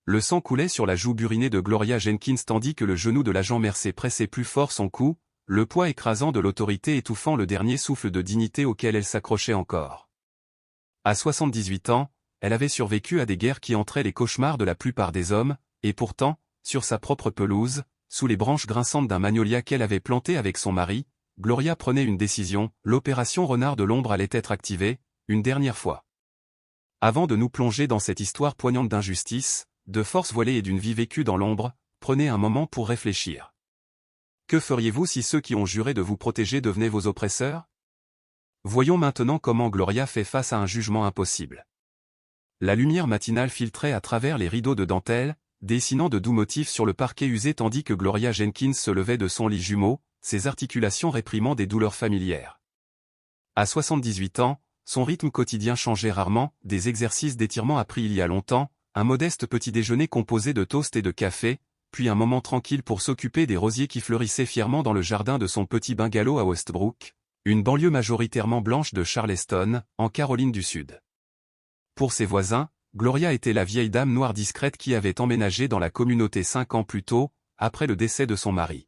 Le sang coulait sur la joue burinée de Gloria Jenkins tandis que le genou de l'agent Mercer pressait plus fort son cou, le poids écrasant de l'autorité étouffant le dernier souffle de dignité auquel elle s'accrochait encore. À 78 ans, elle avait survécu à des guerres qui entraient les cauchemars de la plupart des hommes, et pourtant, sur sa propre pelouse, sous les branches grinçantes d'un magnolia qu'elle avait planté avec son mari, Gloria prenait une décision, l'opération Renard de l'ombre allait être activée, une dernière fois. Avant de nous plonger dans cette histoire poignante d'injustice, de force voilée et d'une vie vécue dans l'ombre, prenez un moment pour réfléchir. Que feriez-vous si ceux qui ont juré de vous protéger devenaient vos oppresseurs? Voyons maintenant comment Gloria fait face à un jugement impossible. La lumière matinale filtrait à travers les rideaux de dentelle, dessinant de doux motifs sur le parquet usé tandis que Gloria Jenkins se levait de son lit jumeau, ses articulations réprimant des douleurs familières. À 78 ans, son rythme quotidien changeait rarement, des exercices d'étirement appris il y a longtemps, un modeste petit déjeuner composé de toast et de café, puis un moment tranquille pour s'occuper des rosiers qui fleurissaient fièrement dans le jardin de son petit bungalow à Westbrook, une banlieue majoritairement blanche de Charleston, en Caroline du Sud. Pour ses voisins, Gloria était la vieille dame noire discrète qui avait emménagé dans la communauté 5 ans plus tôt, après le décès de son mari.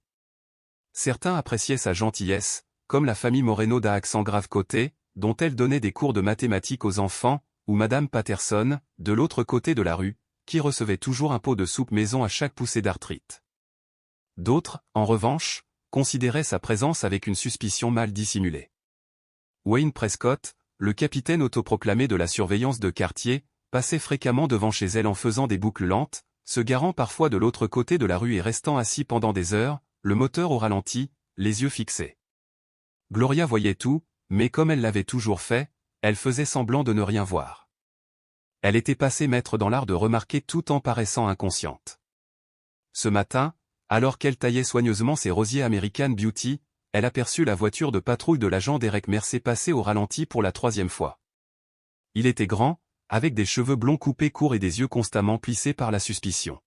Certains appréciaient sa gentillesse, comme la famille Moreno d'à accent grave côté, dont elle donnait des cours de mathématiques aux enfants, ou Madame Patterson, de l'autre côté de la rue, qui recevait toujours un pot de soupe maison à chaque poussée d'arthrite. D'autres, en revanche, considéraient sa présence avec une suspicion mal dissimulée. Wayne Prescott, le capitaine autoproclamé de la surveillance de quartier, passait fréquemment devant chez elle en faisant des boucles lentes, se garant parfois de l'autre côté de la rue et restant assis pendant des heures, le moteur au ralenti, les yeux fixés. Gloria voyait tout, mais comme elle l'avait toujours fait, elle faisait semblant de ne rien voir. Elle était passée maître dans l'art de remarquer tout en paraissant inconsciente. Ce matin, alors qu'elle taillait soigneusement ses rosiers American Beauty, elle aperçut la voiture de patrouille de l'agent Derek Mercer passer au ralenti pour la 3e fois. Il était grand, avec des cheveux blonds coupés courts et des yeux constamment plissés par la suspicion.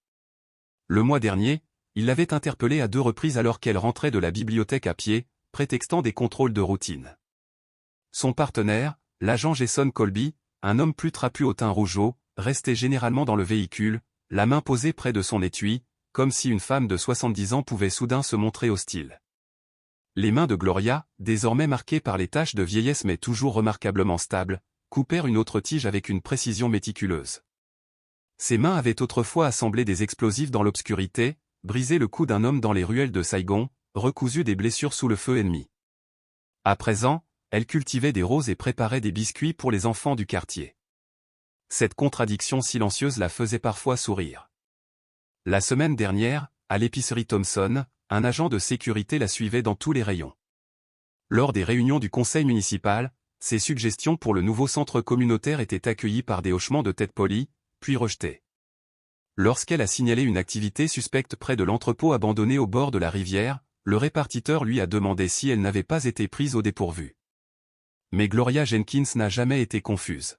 Le mois dernier, il l'avait interpellée à 2 reprises alors qu'elle rentrait de la bibliothèque à pied, prétextant des contrôles de routine. Son partenaire, l'agent Jason Colby, un homme plus trapu au teint rougeau, restait généralement dans le véhicule, la main posée près de son étui, comme si une femme de 70 ans pouvait soudain se montrer hostile. Les mains de Gloria, désormais marquées par les taches de vieillesse mais toujours remarquablement stables, coupèrent une autre tige avec une précision méticuleuse. Ses mains avaient autrefois assemblé des explosifs dans l'obscurité, brisé le cou d'un homme dans les ruelles de Saigon, recousu des blessures sous le feu ennemi. À présent, elle cultivait des roses et préparait des biscuits pour les enfants du quartier. Cette contradiction silencieuse la faisait parfois sourire. La semaine dernière, à l'épicerie Thompson, un agent de sécurité la suivait dans tous les rayons. Lors des réunions du conseil municipal, ses suggestions pour le nouveau centre communautaire étaient accueillies par des hochements de tête polis, puis rejetées. Lorsqu'elle a signalé une activité suspecte près de l'entrepôt abandonné au bord de la rivière, le répartiteur lui a demandé si elle n'avait pas été prise au dépourvu. Mais Gloria Jenkins n'a jamais été confuse.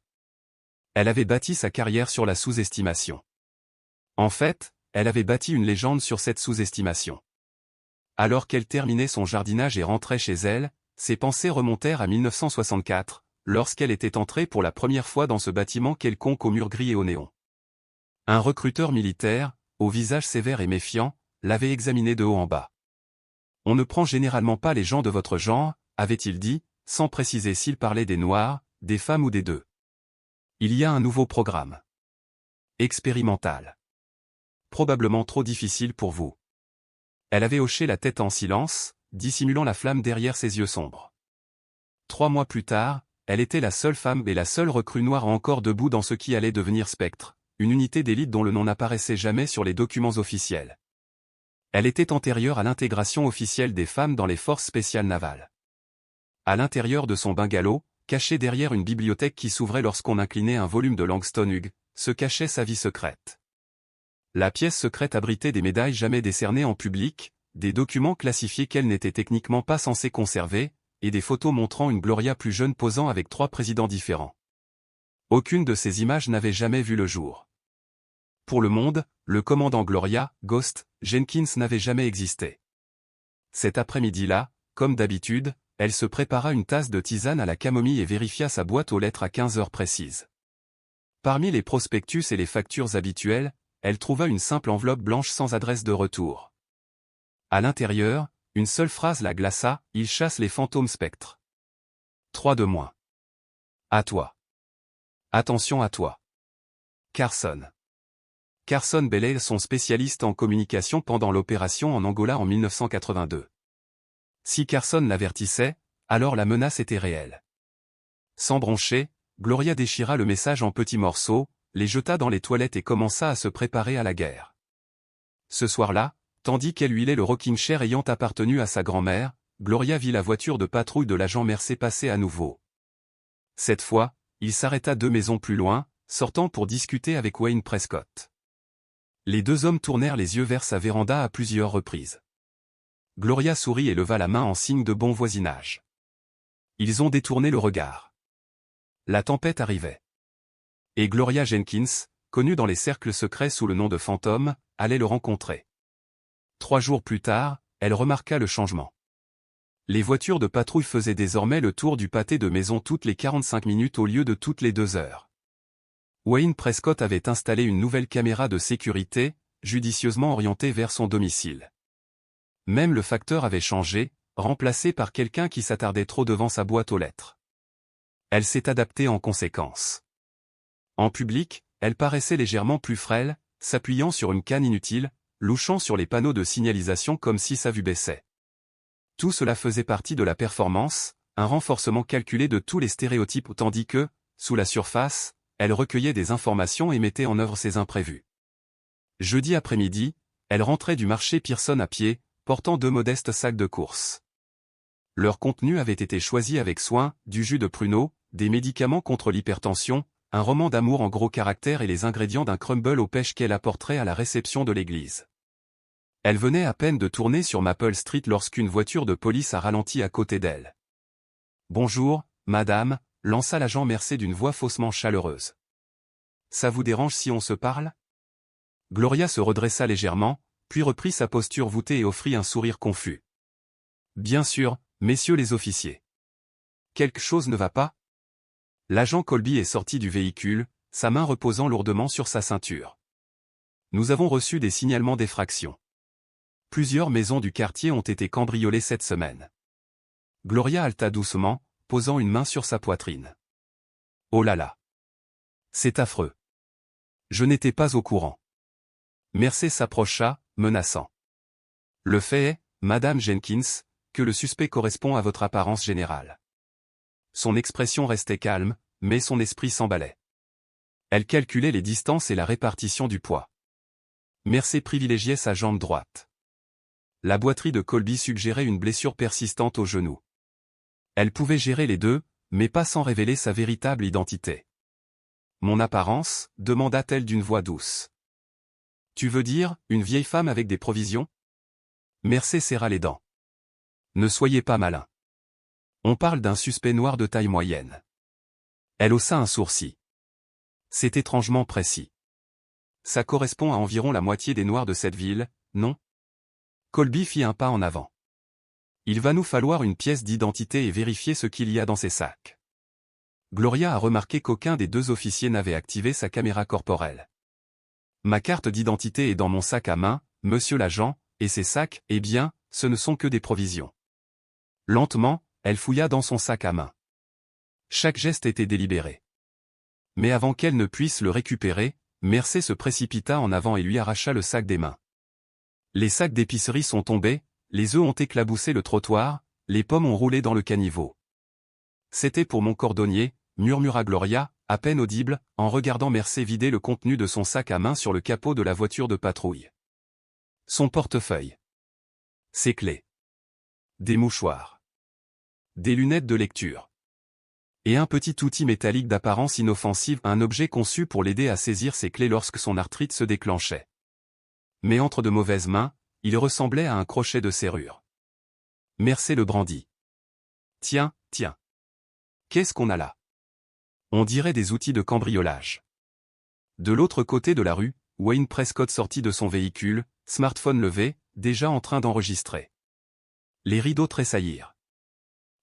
Elle avait bâti sa carrière sur la sous-estimation. En fait, elle avait bâti une légende sur cette sous-estimation. Alors qu'elle terminait son jardinage et rentrait chez elle, ses pensées remontèrent à 1964, lorsqu'elle était entrée pour la première fois dans ce bâtiment quelconque aux murs gris et au néon. Un recruteur militaire, au visage sévère et méfiant, l'avait examinée de haut en bas. « On ne prend généralement pas les gens de votre genre », avait-il dit, sans préciser s'il parlait des Noirs, des femmes ou des deux. Il y a un nouveau programme. Expérimental. Probablement trop difficile pour vous. Elle avait hoché la tête en silence, dissimulant la flamme derrière ses yeux sombres. 3 mois plus tard, elle était la seule femme et la seule recrue noire encore debout dans ce qui allait devenir Spectre, une unité d'élite dont le nom n'apparaissait jamais sur les documents officiels. Elle était antérieure à l'intégration officielle des femmes dans les forces spéciales navales. À l'intérieur de son bungalow, caché derrière une bibliothèque qui s'ouvrait lorsqu'on inclinait un volume de Langston Hughes, se cachait sa vie secrète. La pièce secrète abritait des médailles jamais décernées en public, des documents classifiés qu'elle n'était techniquement pas censée conserver, et des photos montrant une Gloria plus jeune posant avec 3 présidents différents. Aucune de ces images n'avait jamais vu le jour. Pour le monde, le commandant Gloria, Ghost, Jenkins n'avait jamais existé. Cet après-midi-là, comme d'habitude, elle se prépara une tasse de tisane à la camomille et vérifia sa boîte aux lettres à 15 heures précises. Parmi les prospectus et les factures habituelles, elle trouva une simple enveloppe blanche sans adresse de retour. À l'intérieur, une seule phrase la glaça: « Il chasse les fantômes spectres. 3 de moins. À toi. Attention à toi. Carson. » Carson Bellay, son spécialiste en communication pendant l'opération en Angola en 1982. Si Carson l'avertissait, alors la menace était réelle. Sans broncher, Gloria déchira le message en petits morceaux, les jeta dans les toilettes et commença à se préparer à la guerre. Ce soir-là, tandis qu'elle huilait le rocking chair ayant appartenu à sa grand-mère, Gloria vit la voiture de patrouille de l'agent Mercer passer à nouveau. Cette fois, il s'arrêta 2 maisons plus loin, sortant pour discuter avec Wayne Prescott. Les 2 hommes tournèrent les yeux vers sa véranda à plusieurs reprises. Gloria sourit et leva la main en signe de bon voisinage. Ils ont détourné le regard. La tempête arrivait. Et Gloria Jenkins, connue dans les cercles secrets sous le nom de Fantôme, allait le rencontrer. 3 jours plus tard, elle remarqua le changement. Les voitures de patrouille faisaient désormais le tour du pâté de maison toutes les 45 minutes au lieu de toutes les 2 heures. Wayne Prescott avait installé une nouvelle caméra de sécurité, judicieusement orientée vers son domicile. Même le facteur avait changé, remplacé par quelqu'un qui s'attardait trop devant sa boîte aux lettres. Elle s'est adaptée en conséquence. En public, elle paraissait légèrement plus frêle, s'appuyant sur une canne inutile, louchant sur les panneaux de signalisation comme si sa vue baissait. Tout cela faisait partie de la performance, un renforcement calculé de tous les stéréotypes tandis que, sous la surface, elle recueillait des informations et mettait en œuvre ses imprévus. Jeudi après-midi, elle rentrait du marché Pearson à pied, portant 2 modestes sacs de course. Leur contenu avait été choisi avec soin, du jus de pruneau, des médicaments contre l'hypertension, un roman d'amour en gros caractères et les ingrédients d'un crumble aux pêches qu'elle apporterait à la réception de l'église. Elle venait à peine de tourner sur Maple Street lorsqu'une voiture de police a ralenti à côté d'elle. « Bonjour, madame », lança l'agent Mercer d'une voix faussement chaleureuse. « Ça vous dérange si on se parle ?» Gloria se redressa légèrement, puis reprit sa posture voûtée et offrit un sourire confus. « Bien sûr, messieurs les officiers. Quelque chose ne va pas ?» L'agent Colby est sorti du véhicule, sa main reposant lourdement sur sa ceinture. « Nous avons reçu des signalements d'effraction. Plusieurs maisons du quartier ont été cambriolées cette semaine. » Gloria halta doucement, posant une main sur sa poitrine. « Oh là là. C'est affreux. Je n'étais pas au courant. » Mercer s'approcha, menaçant. « Le fait est, Madame Jenkins, que le suspect correspond à votre apparence générale. » Son expression restait calme, mais son esprit s'emballait. Elle calculait les distances et la répartition du poids. Mercer privilégiait sa jambe droite. La boiterie de Colby suggérait une blessure persistante au genou. Elle pouvait gérer les 2, mais pas sans révéler sa véritable identité. « Mon apparence ?» demanda-t-elle d'une voix douce. « Tu veux dire, une vieille femme avec des provisions ?» Mercer serra les dents. « Ne soyez pas malin. On parle d'un suspect noir de taille moyenne. » Elle haussa un sourcil. « C'est étrangement précis. Ça correspond à environ la moitié des noirs de cette ville, non ?» Colby fit un pas en avant. « Il va nous falloir une pièce d'identité et vérifier ce qu'il y a dans ces sacs. » Gloria a remarqué qu'aucun des 2 officiers n'avait activé sa caméra corporelle. « Ma carte d'identité est dans mon sac à main, monsieur l'agent, et ces sacs, eh bien, ce ne sont que des provisions. » Lentement, elle fouilla dans son sac à main. Chaque geste était délibéré. Mais avant qu'elle ne puisse le récupérer, Mercer se précipita en avant et lui arracha le sac des mains. Les sacs d'épicerie sont tombés, les œufs ont éclaboussé le trottoir, les pommes ont roulé dans le caniveau. « C'était pour mon cordonnier », murmura Gloria, à peine audible, en regardant Mercer vider le contenu de son sac à main sur le capot de la voiture de patrouille. Son portefeuille. Ses clés. Des mouchoirs. Des lunettes de lecture. Et un petit outil métallique d'apparence inoffensive, un objet conçu pour l'aider à saisir ses clés lorsque son arthrite se déclenchait. Mais entre de mauvaises mains, il ressemblait à un crochet de serrure. Mercer le brandit. « Tiens, tiens. Qu'est-ce qu'on a là ? On dirait des outils de cambriolage. » De l'autre côté de la rue, Wayne Prescott sortit de son véhicule, smartphone levé, déjà en train d'enregistrer. Les rideaux tressaillirent.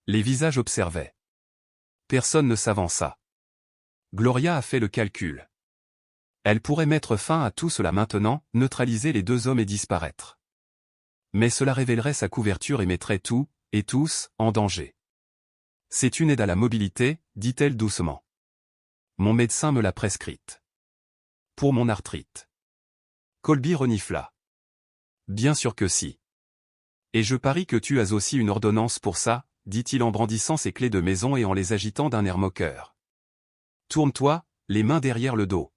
Les visages observaient. Personne ne s'avança. Gloria a fait le calcul. Elle pourrait mettre fin à tout cela maintenant, neutraliser les deux hommes et disparaître. Mais cela révélerait sa couverture et mettrait tout, et tous, en danger. C'est une aide à la mobilité, dit-elle doucement. Mon médecin me l'a prescrite. Pour mon arthrite. Colby renifla. Bien sûr que si. Et je parie que tu as aussi une ordonnance pour ça, dit-il en brandissant ses clés de maison et en les agitant d'un air moqueur. Tourne-toi, les mains derrière le dos.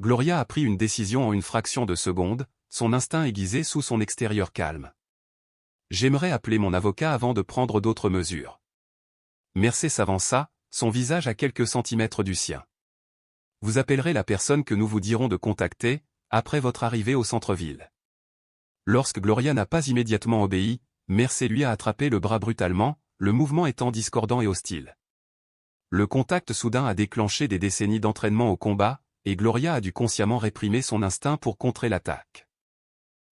Gloria a pris une décision en une fraction de seconde, son instinct aiguisé sous son extérieur calme. J'aimerais appeler mon avocat avant de prendre d'autres mesures. Mercé s'avança, son visage à quelques centimètres du sien. Vous appellerez la personne que nous vous dirons de contacter, après votre arrivée au centre-ville. Lorsque Gloria n'a pas immédiatement obéi, Mercé lui a attrapé le bras brutalement, le mouvement étant discordant et hostile. Le contact soudain a déclenché des décennies d'entraînement au combat, et Gloria a dû consciemment réprimer son instinct pour contrer l'attaque.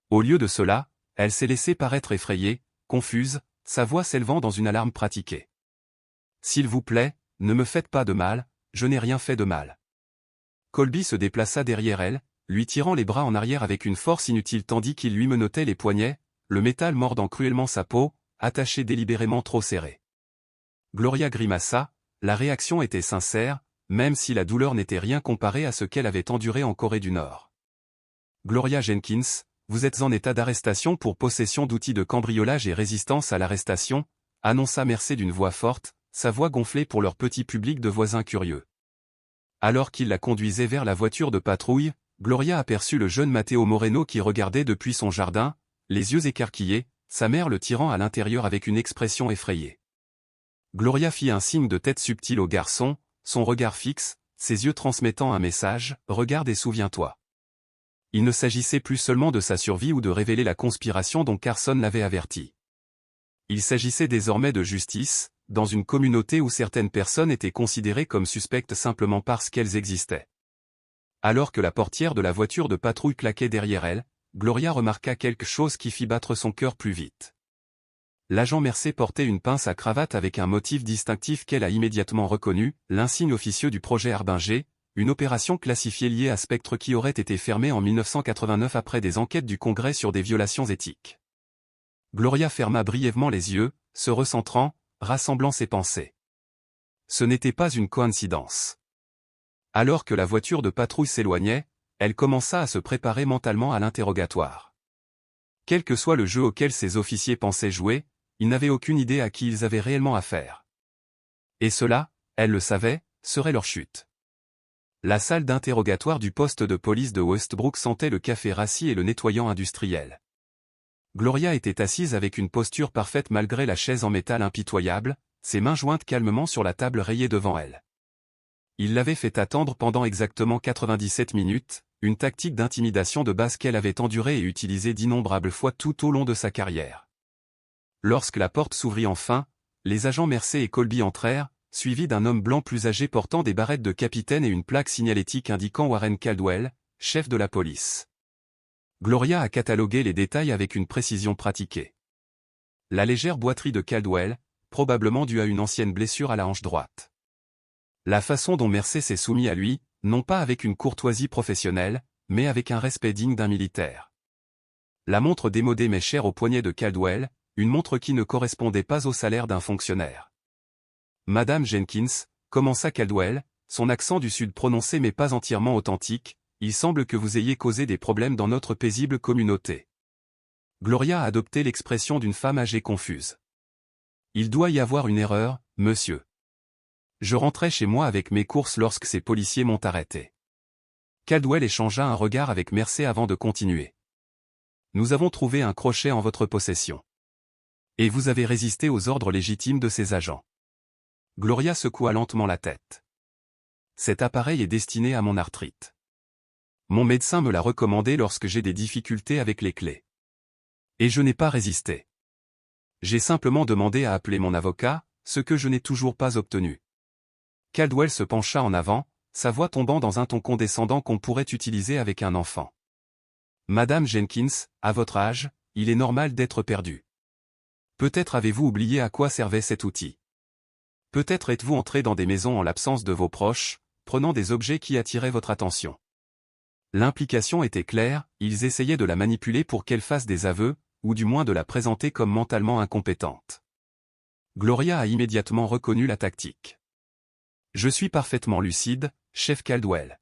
Au lieu de cela, elle s'est laissée paraître effrayée, confuse, sa voix s'élevant dans une alarme pratiquée. « S'il vous plaît, ne me faites pas de mal, je n'ai rien fait de mal. » Colby se déplaça derrière elle, lui tirant les bras en arrière avec une force inutile tandis qu'il lui menottait les poignets, le métal mordant cruellement sa peau, attaché délibérément trop serré. Gloria grimaça, la réaction était sincère, même si la douleur n'était rien comparée à ce qu'elle avait enduré en Corée du Nord. Gloria Jenkins, vous êtes en état d'arrestation pour possession d'outils de cambriolage et résistance à l'arrestation, annonça Mercé d'une voix forte, sa voix gonflée pour leur petit public de voisins curieux. Alors qu'il la conduisait vers la voiture de patrouille, Gloria aperçut le jeune Matteo Moreno qui regardait depuis son jardin, les yeux écarquillés, sa mère le tirant à l'intérieur avec une expression effrayée. Gloria fit un signe de tête subtil au garçon, son regard fixe, ses yeux transmettant un message, « Regarde et souviens-toi ». Il ne s'agissait plus seulement de sa survie ou de révéler la conspiration dont Carson l'avait averti. Il s'agissait désormais de justice, dans une communauté où certaines personnes étaient considérées comme suspectes simplement parce qu'elles existaient. Alors que la portière de la voiture de patrouille claquait derrière elle, Gloria remarqua quelque chose qui fit battre son cœur plus vite. L'agent Mercé portait une pince à cravate avec un motif distinctif qu'elle a immédiatement reconnu, l'insigne officieux du projet Harbinger, une opération classifiée liée à Spectre qui aurait été fermée en 1989 après des enquêtes du Congrès sur des violations éthiques. Gloria ferma brièvement les yeux, se recentrant, rassemblant ses pensées. Ce n'était pas une coïncidence. Alors que la voiture de patrouille s'éloignait, elle commença à se préparer mentalement à l'interrogatoire. Quel que soit le jeu auquel ses officiers pensaient jouer, ils n'avaient aucune idée à qui ils avaient réellement affaire. Et cela, elle le savait, serait leur chute. La salle d'interrogatoire du poste de police de Westbrook sentait le café rassis et le nettoyant industriel. Gloria était assise avec une posture parfaite malgré la chaise en métal impitoyable, ses mains jointes calmement sur la table rayée devant elle. Il l'avait fait attendre pendant exactement 97 minutes, une tactique d'intimidation de base qu'elle avait endurée et utilisée d'innombrables fois tout au long de sa carrière. Lorsque la porte s'ouvrit enfin, les agents Mercé et Colby entrèrent, suivis d'un homme blanc plus âgé portant des barrettes de capitaine et une plaque signalétique indiquant Warren Caldwell, chef de la police. Gloria a catalogué les détails avec une précision pratiquée. La légère boiterie de Caldwell, probablement due à une ancienne blessure à la hanche droite. La façon dont Mercé s'est soumis à lui, non pas avec une courtoisie professionnelle, mais avec un respect digne d'un militaire. La montre démodée mais chère au poignet de Caldwell, une montre qui ne correspondait pas au salaire d'un fonctionnaire. Madame Jenkins, commença Caldwell, son accent du sud prononcé mais pas entièrement authentique, il semble que vous ayez causé des problèmes dans notre paisible communauté. Gloria a adopté l'expression d'une femme âgée confuse. Il doit y avoir une erreur, monsieur. Je rentrais chez moi avec mes courses lorsque ces policiers m'ont arrêté. Caldwell échangea un regard avec Mercé avant de continuer. Nous avons trouvé un crochet en votre possession. Et vous avez résisté aux ordres légitimes de ces agents. Gloria secoua lentement la tête. Cet appareil est destiné à mon arthrite. Mon médecin me l'a recommandé lorsque j'ai des difficultés avec les clés. Et je n'ai pas résisté. J'ai simplement demandé à appeler mon avocat, ce que je n'ai toujours pas obtenu. Caldwell se pencha en avant, sa voix tombant dans un ton condescendant qu'on pourrait utiliser avec un enfant. Madame Jenkins, à votre âge, il est normal d'être perdu. Peut-être avez-vous oublié à quoi servait cet outil. Peut-être êtes-vous entré dans des maisons en l'absence de vos proches, prenant des objets qui attiraient votre attention. L'implication était claire, ils essayaient de la manipuler pour qu'elle fasse des aveux, ou du moins de la présenter comme mentalement incompétente. Gloria a immédiatement reconnu la tactique. Je suis parfaitement lucide, chef Caldwell.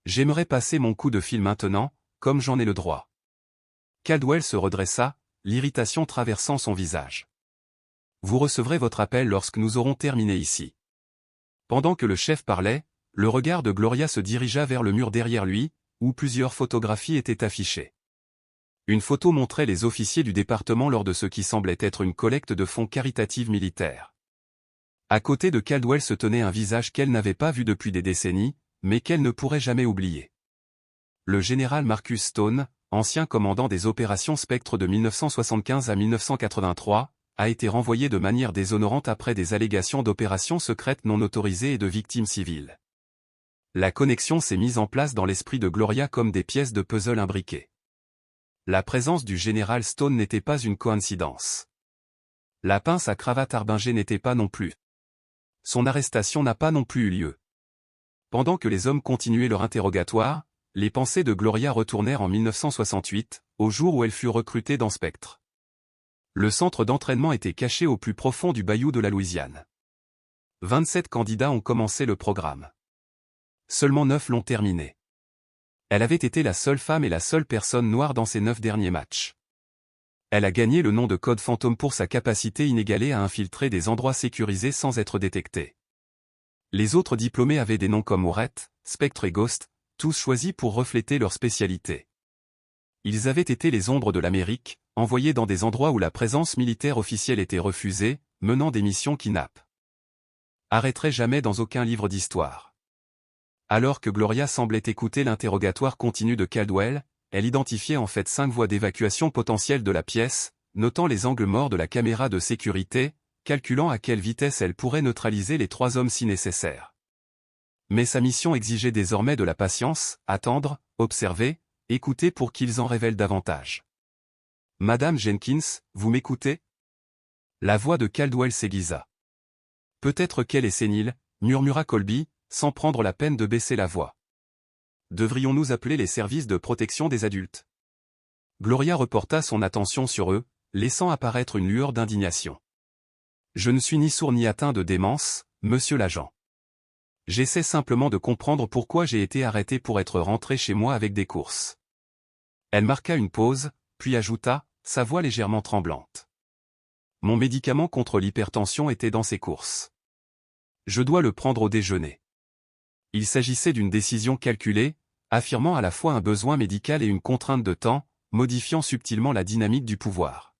J'aimerais passer mon coup de fil maintenant, comme j'en ai le droit. Caldwell se redressa, l'irritation traversant son visage. Vous recevrez votre appel lorsque nous aurons terminé ici. Pendant que le chef parlait, le regard de Gloria se dirigea vers le mur derrière lui, où plusieurs photographies étaient affichées. Une photo montrait les officiers du département lors de ce qui semblait être une collecte de fonds caritative militaire. À côté de Caldwell se tenait un visage qu'elle n'avait pas vu depuis des décennies, mais qu'elle ne pourrait jamais oublier. Le général Marcus Stone, ancien commandant des opérations Spectre de 1975 à 1983, a été renvoyé de manière déshonorante après des allégations d'opérations secrètes non autorisées et de victimes civiles. La connexion s'est mise en place dans l'esprit de Gloria comme des pièces de puzzle imbriquées. La présence du général Stone n'était pas une coïncidence. La pince à cravate Arbinger n'était pas non plus. Son arrestation n'a pas non plus eu lieu. Pendant que les hommes continuaient leur interrogatoire, les pensées de Gloria retournèrent en 1968, au jour où elle fut recrutée dans Spectre. Le centre d'entraînement était caché au plus profond du bayou de la Louisiane. 27 candidats ont commencé le programme. Seulement 9 l'ont terminé. Elle avait été la seule femme et la seule personne noire dans ces 9 derniers matchs. Elle a gagné le nom de Code Fantôme pour sa capacité inégalée à infiltrer des endroits sécurisés sans être détectée. Les autres diplômés avaient des noms comme Orette, Spectre et Ghost, tous choisis pour refléter leur spécialité. Ils avaient été les ombres de l'Amérique, envoyés dans des endroits où la présence militaire officielle était refusée, menant des missions qui n'apparaîtraient jamais dans aucun livre d'histoire. Alors que Gloria semblait écouter l'interrogatoire continu de Caldwell, elle identifiait en fait 5 voies d'évacuation potentielles de la pièce, notant les angles morts de la caméra de sécurité, calculant à quelle vitesse elle pourrait neutraliser les 3 hommes si nécessaire. Mais sa mission exigeait désormais de la patience, attendre, observer, écouter pour qu'ils en révèlent davantage. « Madame Jenkins, vous m'écoutez » La voix de Caldwell s'aiguisa. « Peut-être qu'elle est sénile, » murmura Colby, sans prendre la peine de baisser la voix. « Devrions-nous appeler les services de protection des adultes ?» Gloria reporta son attention sur eux, laissant apparaître une lueur d'indignation. « Je ne suis ni sourd ni atteint de démence, monsieur l'agent. J'essaie simplement de comprendre pourquoi j'ai été arrêté pour être rentré chez moi avec des courses. » Elle marqua une pause, puis ajouta, sa voix légèrement tremblante. « Mon médicament contre l'hypertension était dans ces courses. Je dois le prendre au déjeuner. » Il s'agissait d'une décision calculée, affirmant à la fois un besoin médical et une contrainte de temps, modifiant subtilement la dynamique du pouvoir.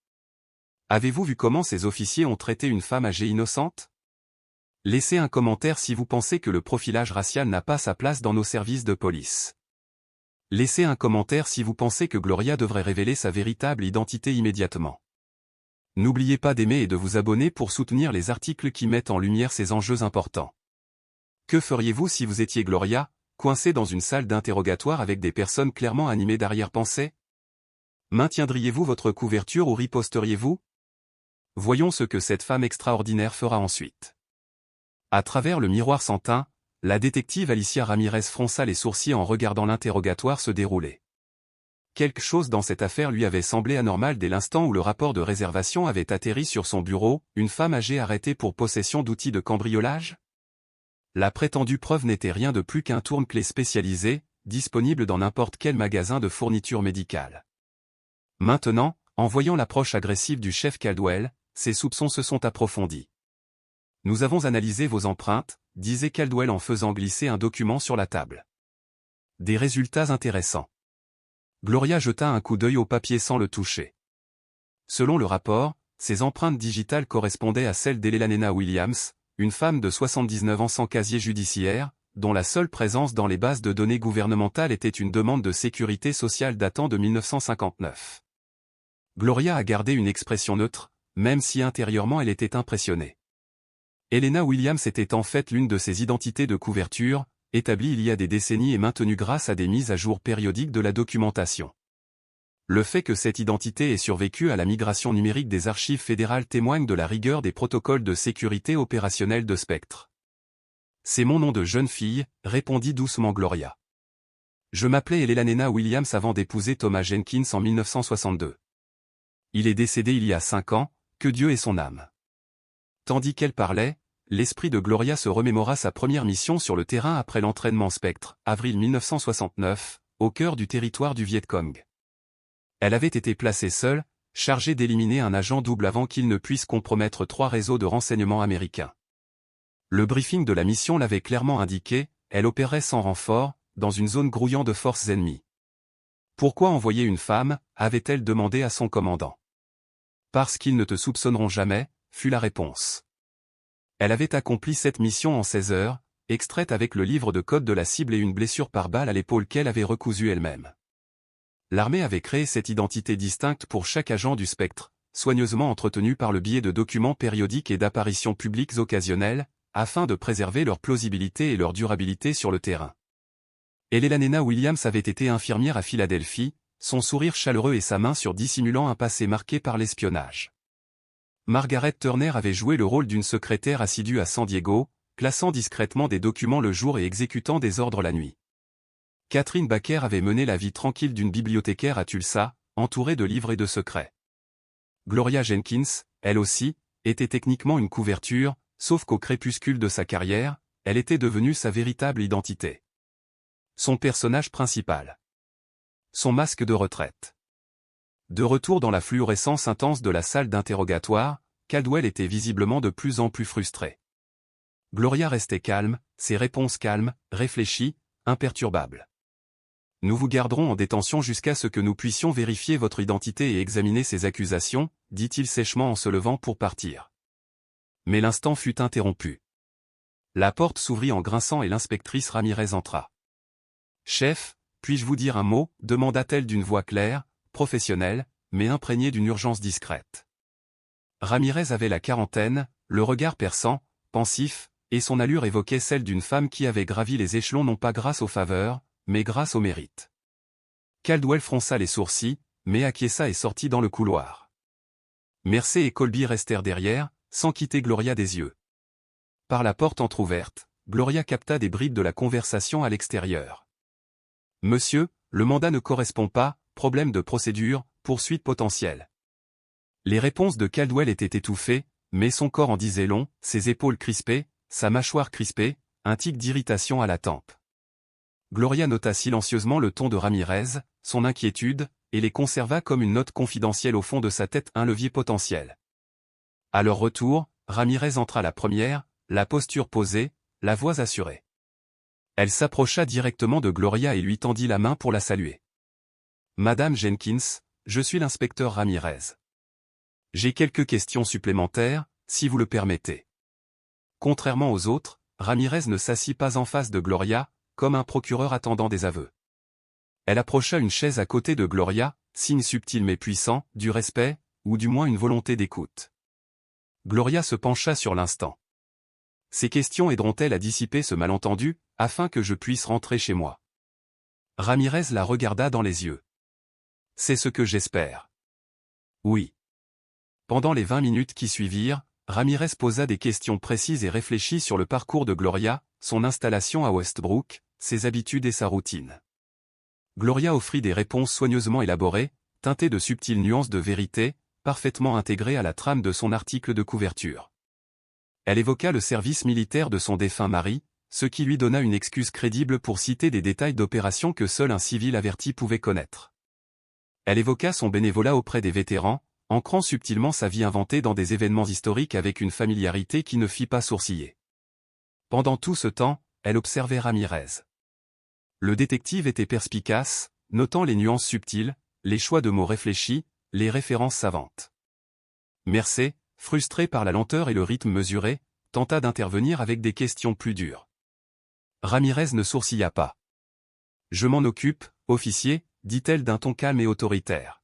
Avez-vous vu comment ces officiers ont traité une femme âgée innocente? Laissez un commentaire si vous pensez que le profilage racial n'a pas sa place dans nos services de police. Laissez un commentaire si vous pensez que Gloria devrait révéler sa véritable identité immédiatement. N'oubliez pas d'aimer et de vous abonner pour soutenir les articles qui mettent en lumière ces enjeux importants. Que feriez-vous si vous étiez Gloria, coincée dans une salle d'interrogatoire avec des personnes clairement animées d'arrière-pensée? Maintiendriez-vous votre couverture ou riposteriez-vous? Voyons ce que cette femme extraordinaire fera ensuite. À travers le miroir sans teint, la détective Alicia Ramirez fronça les sourcils en regardant l'interrogatoire se dérouler. Quelque chose dans cette affaire lui avait semblé anormal dès l'instant où le rapport de réservation avait atterri sur son bureau, une femme âgée arrêtée pour possession d'outils de cambriolage? La prétendue preuve n'était rien de plus qu'un tourne-clé spécialisé, disponible dans n'importe quel magasin de fourniture médicale. Maintenant, en voyant l'approche agressive du chef Caldwell, ses soupçons se sont approfondis. « Nous avons analysé vos empreintes », disait Caldwell en faisant glisser un document sur la table. « Des résultats intéressants. » Gloria jeta un coup d'œil au papier sans le toucher. Selon le rapport, ces empreintes digitales correspondaient à celles d'Elena Williams, une femme de 79 ans sans casier judiciaire, dont la seule présence dans les bases de données gouvernementales était une demande de sécurité sociale datant de 1959. Gloria a gardé une expression neutre, même si intérieurement elle était impressionnée. Elena Williams était en fait l'une de ses identités de couverture, établie il y a des décennies et maintenue grâce à des mises à jour périodiques de la documentation. Le fait que cette identité ait survécu à la migration numérique des archives fédérales témoigne de la rigueur des protocoles de sécurité opérationnelle de Spectre. « C'est mon nom de jeune fille », répondit doucement Gloria. Je m'appelais Elena Williams avant d'épouser Thomas Jenkins en 1962. Il est décédé il y a 5 ans, que Dieu ait son âme. Tandis qu'elle parlait, l'esprit de Gloria se remémora sa première mission sur le terrain après l'entraînement Spectre, avril 1969, au cœur du territoire du Viet Cong. Elle avait été placée seule, chargée d'éliminer un agent double avant qu'il ne puisse compromettre 3 réseaux de renseignement américains. Le briefing de la mission l'avait clairement indiqué, elle opérait sans renfort, dans une zone grouillant de forces ennemies. Pourquoi envoyer une femme, avait-elle demandé à son commandant. Parce qu'ils ne te soupçonneront jamais, fut la réponse. Elle avait accompli cette mission en 16 heures, extraite avec le livre de code de la cible et une blessure par balle à l'épaule qu'elle avait recousue elle-même. L'armée avait créé cette identité distincte pour chaque agent du Spectre, soigneusement entretenue par le biais de documents périodiques et d'apparitions publiques occasionnelles, afin de préserver leur plausibilité et leur durabilité sur le terrain. Elena Williams avait été infirmière à Philadelphie, son sourire chaleureux et sa main sur dissimulant un passé marqué par l'espionnage. Margaret Turner avait joué le rôle d'une secrétaire assidue à San Diego, classant discrètement des documents le jour et exécutant des ordres la nuit. Catherine Baker avait mené la vie tranquille d'une bibliothécaire à Tulsa, entourée de livres et de secrets. Gloria Jenkins, elle aussi, était techniquement une couverture, sauf qu'au crépuscule de sa carrière, elle était devenue sa véritable identité. Son personnage principal. Son masque de retraite. De retour dans la fluorescence intense de la salle d'interrogatoire, Caldwell était visiblement de plus en plus frustré. Gloria restait calme, ses réponses calmes, réfléchies, imperturbables. Nous vous garderons en détention jusqu'à ce que nous puissions vérifier votre identité et examiner ces accusations, dit-il sèchement en se levant pour partir. Mais l'instant fut interrompu. La porte s'ouvrit en grinçant et l'inspectrice Ramirez entra. « Chef, puis-je vous dire un mot » demanda-t-elle d'une voix claire, professionnelle, mais imprégnée d'une urgence discrète. Ramirez avait la quarantaine, le regard perçant, pensif, et son allure évoquait celle d'une femme qui avait gravi les échelons non pas grâce aux faveurs, mais grâce au mérite. Caldwell fronça les sourcils, mais acquiesça et sortit dans le couloir. Mercer et Colby restèrent derrière, sans quitter Gloria des yeux. Par la porte entr'ouverte, Gloria capta des bribes de la conversation à l'extérieur. « Monsieur, le mandat ne correspond pas, problème de procédure, poursuite potentielle. » Les réponses de Caldwell étaient étouffées, mais son corps en disait long, ses épaules crispées, sa mâchoire crispée, un tic d'irritation à la tempe. Gloria nota silencieusement le ton de Ramirez, son inquiétude, et les conserva comme une note confidentielle au fond de sa tête, un levier potentiel. À leur retour, Ramirez entra la première, la posture posée, la voix assurée. Elle s'approcha directement de Gloria et lui tendit la main pour la saluer. « Madame Jenkins, je suis l'inspecteur Ramirez. J'ai quelques questions supplémentaires, si vous le permettez. » Contrairement aux autres, Ramirez ne s'assit pas en face de Gloria, comme un procureur attendant des aveux. Elle approcha une chaise à côté de Gloria, signe subtil mais puissant, du respect, ou du moins une volonté d'écoute. Gloria se pencha sur l'instant. Ces questions aideront-elles à dissiper ce malentendu, afin que je puisse rentrer chez moi? Ramirez la regarda dans les yeux. C'est ce que j'espère. Oui. Pendant les 20 minutes qui suivirent, Ramirez posa des questions précises et réfléchies sur le parcours de Gloria, son installation à Westbrook, ses habitudes et sa routine. Gloria offrit des réponses soigneusement élaborées, teintées de subtiles nuances de vérité, parfaitement intégrées à la trame de son article de couverture. Elle évoqua le service militaire de son défunt mari, ce qui lui donna une excuse crédible pour citer des détails d'opérations que seul un civil averti pouvait connaître. Elle évoqua son bénévolat auprès des vétérans, ancrant subtilement sa vie inventée dans des événements historiques avec une familiarité qui ne fit pas sourciller. Pendant tout ce temps, elle observait Ramirez. Le détective était perspicace, notant les nuances subtiles, les choix de mots réfléchis, les références savantes. Mercer, frustré par la lenteur et le rythme mesuré, tenta d'intervenir avec des questions plus dures. Ramirez ne sourcilla pas. « Je m'en occupe, officier », dit-elle d'un ton calme et autoritaire.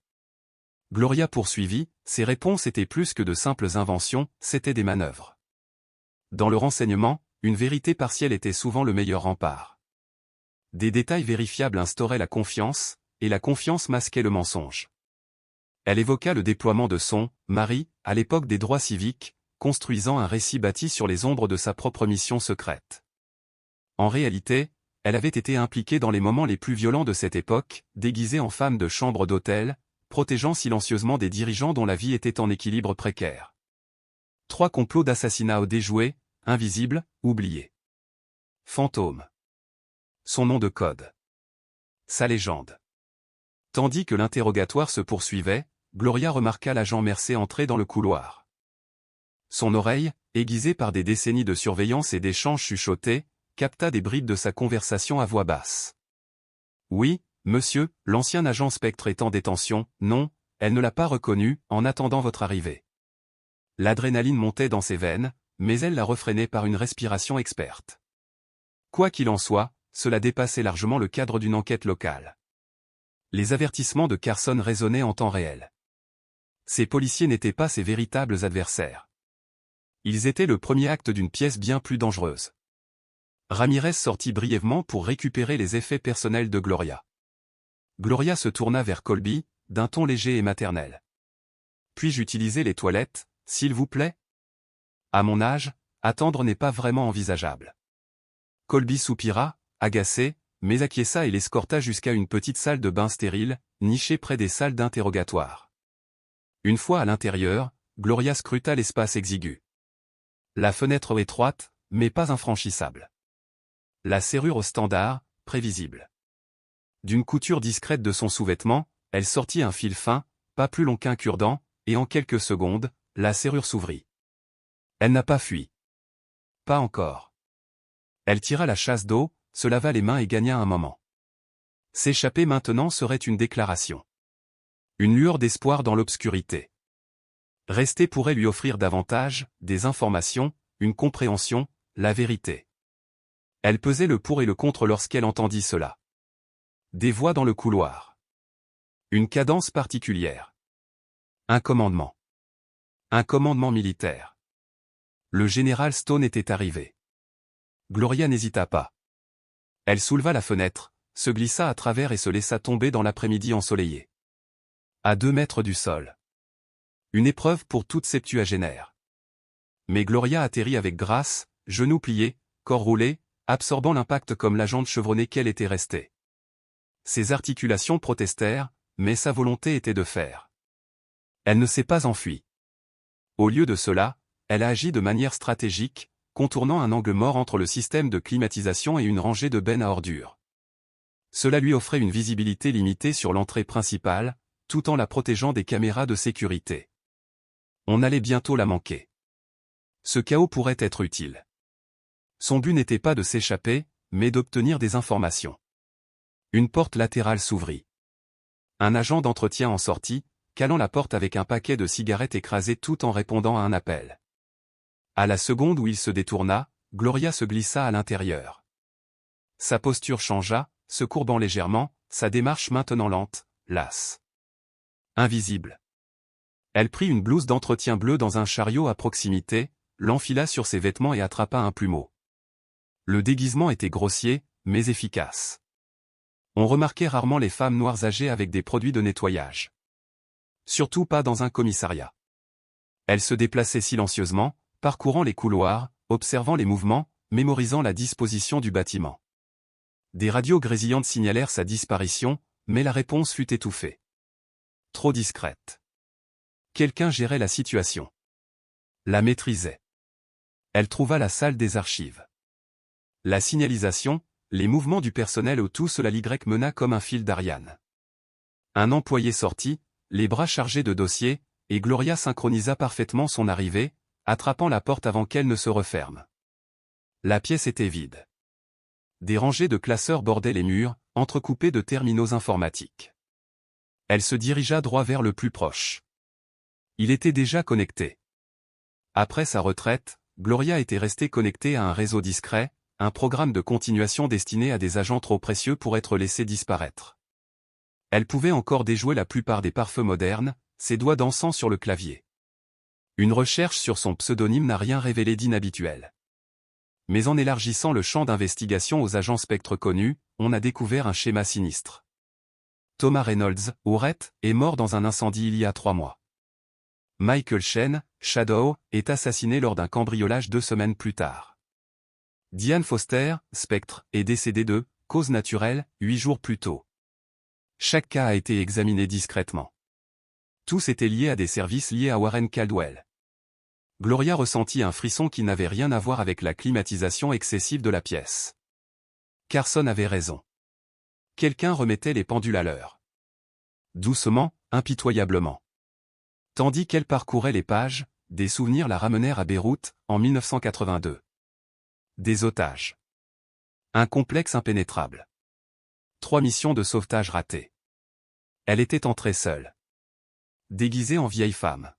Gloria poursuivit, ses réponses étaient plus que de simples inventions, c'étaient des manœuvres. Dans le renseignement, une vérité partielle était souvent le meilleur rempart. Des détails vérifiables instauraient la confiance, et la confiance masquait le mensonge. Elle évoqua le déploiement de son mari, à l'époque des droits civiques, construisant un récit bâti sur les ombres de sa propre mission secrète. En réalité, elle avait été impliquée dans les moments les plus violents de cette époque, déguisée en femme de chambre d'hôtel, protégeant silencieusement des dirigeants dont la vie était en équilibre précaire. 3 complots d'assassinat au déjoué, invisibles, oubliés. Fantôme. Son nom de code. Sa légende. Tandis que l'interrogatoire se poursuivait, Gloria remarqua l'agent Mercé entrer dans le couloir. Son oreille, aiguisée par des décennies de surveillance et d'échanges chuchotés, capta des bribes de sa conversation à voix basse. « Oui, monsieur, l'ancien agent Spectre est en détention, non, elle ne l'a pas reconnu, en attendant votre arrivée. » L'adrénaline montait dans ses veines, mais elle la refrénait par une respiration experte. Quoi qu'il en soit, cela dépassait largement le cadre d'une enquête locale. Les avertissements de Carson résonnaient en temps réel. Ces policiers n'étaient pas ses véritables adversaires. Ils étaient le premier acte d'une pièce bien plus dangereuse. Ramirez sortit brièvement pour récupérer les effets personnels de Gloria. Gloria se tourna vers Colby, d'un ton léger et maternel. « Puis-je utiliser les toilettes, s'il vous plaît ? À mon âge, attendre n'est pas vraiment envisageable. » Colby soupira, agacé, mais acquiesça et l'escorta jusqu'à une petite salle de bain stérile, nichée près des salles d'interrogatoire. Une fois à l'intérieur, Gloria scruta l'espace exigu. La fenêtre étroite, mais pas infranchissable. La serrure au standard, prévisible. D'une couture discrète de son sous-vêtement, elle sortit un fil fin, pas plus long qu'un cure-dent, et en quelques secondes, la serrure s'ouvrit. Elle n'a pas fui. Pas encore. Elle tira la chasse d'eau, se lava les mains et gagna un moment. S'échapper maintenant serait une déclaration. Une lueur d'espoir dans l'obscurité. Rester pourrait lui offrir davantage, des informations, une compréhension, la vérité. Elle pesait le pour et le contre lorsqu'elle entendit cela. Des voix dans le couloir. Une cadence particulière. Un commandement. Un commandement militaire. Le général Stone était arrivé. Gloria n'hésita pas. Elle souleva la fenêtre, se glissa à travers et se laissa tomber dans l'après-midi ensoleillé. À 2 mètres du sol. Une épreuve pour toute septuagénaire. Mais Gloria atterrit avec grâce, genoux pliés, corps roulé, absorbant l'impact comme l'agente chevronnée qu'elle était restée. Ses articulations protestèrent, mais sa volonté était de faire. Elle ne s'est pas enfuie. Au lieu de cela, elle a agi de manière stratégique, contournant un angle mort entre le système de climatisation et une rangée de bennes à ordures. Cela lui offrait une visibilité limitée sur l'entrée principale, tout en la protégeant des caméras de sécurité. On allait bientôt la manquer. Ce chaos pourrait être utile. Son but n'était pas de s'échapper, mais d'obtenir des informations. Une porte latérale s'ouvrit. Un agent d'entretien en sortit, calant la porte avec un paquet de cigarettes écrasées tout en répondant à un appel. À la seconde où il se détourna, Gloria se glissa à l'intérieur. Sa posture changea, se courbant légèrement, sa démarche maintenant lente, lasse. Invisible. Elle prit une blouse d'entretien bleue dans un chariot à proximité, l'enfila sur ses vêtements et attrapa un plumeau. Le déguisement était grossier, mais efficace. On remarquait rarement les femmes noires âgées avec des produits de nettoyage. Surtout pas dans un commissariat. Elle se déplaçait silencieusement, parcourant les couloirs, observant les mouvements, mémorisant la disposition du bâtiment. Des radios grésillantes signalèrent sa disparition, mais la réponse fut étouffée. Trop discrète. Quelqu'un gérait la situation. La maîtrisait. Elle trouva la salle des archives. La signalisation, les mouvements du personnel au tout cela l'Y mena comme un fil d'Ariane. Un employé sortit, les bras chargés de dossiers, et Gloria synchronisa parfaitement son arrivée, attrapant la porte avant qu'elle ne se referme. La pièce était vide. Des rangées de classeurs bordaient les murs, entrecoupés de terminaux informatiques. Elle se dirigea droit vers le plus proche. Il était déjà connecté. Après sa retraite, Gloria était restée connectée à un réseau discret, un programme de continuation destiné à des agents trop précieux pour être laissés disparaître. Elle pouvait encore déjouer la plupart des pare-feux modernes, ses doigts dansant sur le clavier. Une recherche sur son pseudonyme n'a rien révélé d'inhabituel. Mais en élargissant le champ d'investigation aux agents Spectre connus, on a découvert un schéma sinistre. Thomas Reynolds, Ouret, est mort dans un incendie il y a 3 mois. Michael Shen, Shadow, est assassiné lors d'un cambriolage 2 semaines plus tard. Diane Foster, Spectre, est décédée de cause naturelle, 8 jours plus tôt. Chaque cas a été examiné discrètement. Tous étaient liés à des services liés à Warren Caldwell. Gloria ressentit un frisson qui n'avait rien à voir avec la climatisation excessive de la pièce. Carson avait raison. Quelqu'un remettait les pendules à l'heure. Doucement, impitoyablement. Tandis qu'elle parcourait les pages, des souvenirs la ramenèrent à Beyrouth, en 1982. Des otages. Un complexe impénétrable. 3 missions de sauvetage ratées. Elle était entrée seule. Déguisée en vieille femme.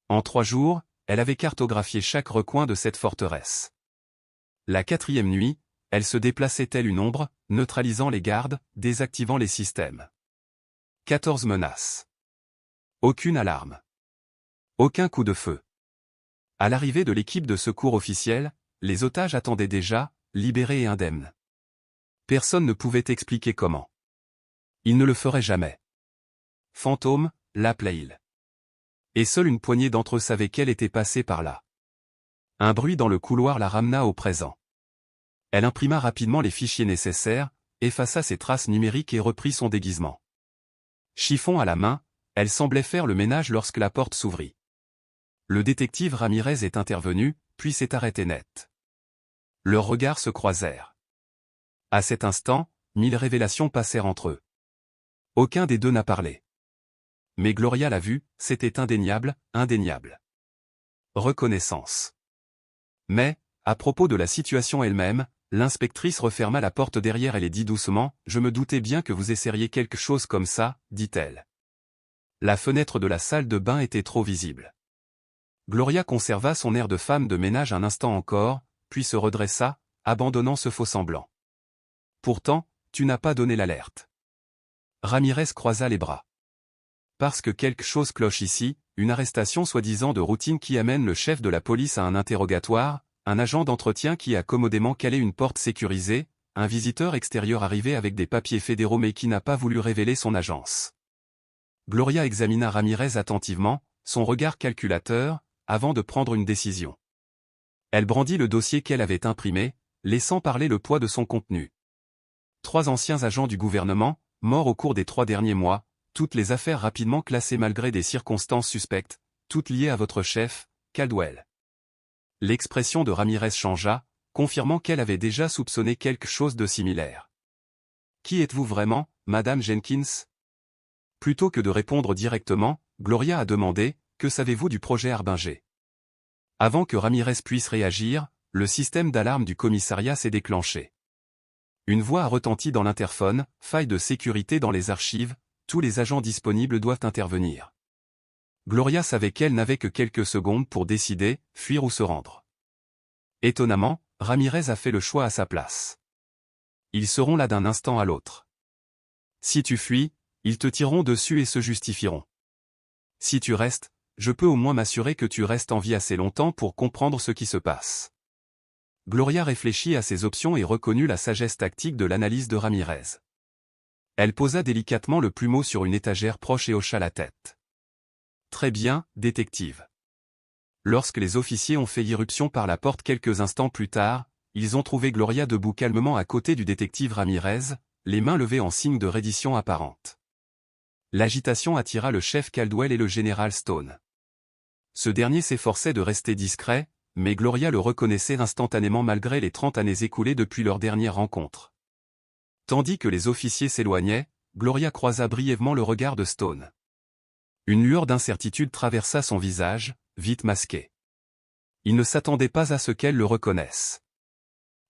En 3 jours, elle avait cartographié chaque recoin de cette forteresse. La 4e nuit, elle se déplaçait telle une ombre, neutralisant les gardes, désactivant les systèmes. 14 menaces. Aucune alarme. Aucun coup de feu. À l'arrivée de l'équipe de secours officielle, les otages attendaient déjà, libérés et indemnes. Personne ne pouvait expliquer comment. Il ne le ferait jamais. Fantôme, l'appelait-il. Et seule une poignée d'entre eux savait qu'elle était passée par là. Un bruit dans le couloir la ramena au présent. Elle imprima rapidement les fichiers nécessaires, effaça ses traces numériques et reprit son déguisement. Chiffon à la main, elle semblait faire le ménage lorsque la porte s'ouvrit. Le détective Ramirez est intervenu, puis s'est arrêté net. Leurs regards se croisèrent. À cet instant, 1000 révélations passèrent entre eux. Aucun des deux n'a parlé. Mais Gloria l'a vu, c'était indéniable, indéniable. Reconnaissance. Mais, à propos de la situation elle-même, l'inspectrice referma la porte derrière elle et dit doucement, « Je me doutais bien que vous essaieriez quelque chose comme ça, » dit-elle. La fenêtre de la salle de bain était trop visible. Gloria conserva son air de femme de ménage un instant encore, puis se redressa, abandonnant ce faux-semblant. « Pourtant, tu n'as pas donné l'alerte. » Ramirez croisa les bras. Parce que quelque chose cloche ici, une arrestation soi-disant de routine qui amène le chef de la police à un interrogatoire, un agent d'entretien qui a commodément calé une porte sécurisée, un visiteur extérieur arrivé avec des papiers fédéraux mais qui n'a pas voulu révéler son agence. Gloria examina Ramirez attentivement, son regard calculateur, avant de prendre une décision. Elle brandit le dossier qu'elle avait imprimé, laissant parler le poids de son contenu. 3 anciens agents du gouvernement, morts au cours des 3 derniers mois, toutes les affaires rapidement classées malgré des circonstances suspectes, toutes liées à votre chef, Caldwell. L'expression de Ramirez changea, confirmant qu'elle avait déjà soupçonné quelque chose de similaire. Qui êtes-vous vraiment, Madame Jenkins? Plutôt que de répondre directement, Gloria a demandé, que savez-vous du projet Harbinger? Avant que Ramirez puisse réagir, le système d'alarme du commissariat s'est déclenché. Une voix a retenti dans l'interphone, faille de sécurité dans les archives, tous les agents disponibles doivent intervenir. Gloria savait qu'elle n'avait que quelques secondes pour décider, fuir ou se rendre. Étonnamment, Ramirez a fait le choix à sa place. Ils seront là d'un instant à l'autre. Si tu fuis, ils te tireront dessus et se justifieront. Si tu restes, je peux au moins m'assurer que tu restes en vie assez longtemps pour comprendre ce qui se passe. Gloria réfléchit à ses options et reconnut la sagesse tactique de l'analyse de Ramirez. Elle posa délicatement le plumeau sur une étagère proche et hocha la tête. Très bien, détective. Lorsque les officiers ont fait irruption par la porte quelques instants plus tard, ils ont trouvé Gloria debout calmement à côté du détective Ramirez, les mains levées en signe de reddition apparente. L'agitation attira le chef Caldwell et le général Stone. Ce dernier s'efforçait de rester discret, mais Gloria le reconnaissait instantanément malgré les 30 années écoulées depuis leur dernière rencontre. Tandis que les officiers s'éloignaient, Gloria croisa brièvement le regard de Stone. Une lueur d'incertitude traversa son visage, vite masqué. Il ne s'attendait pas à ce qu'elle le reconnaisse.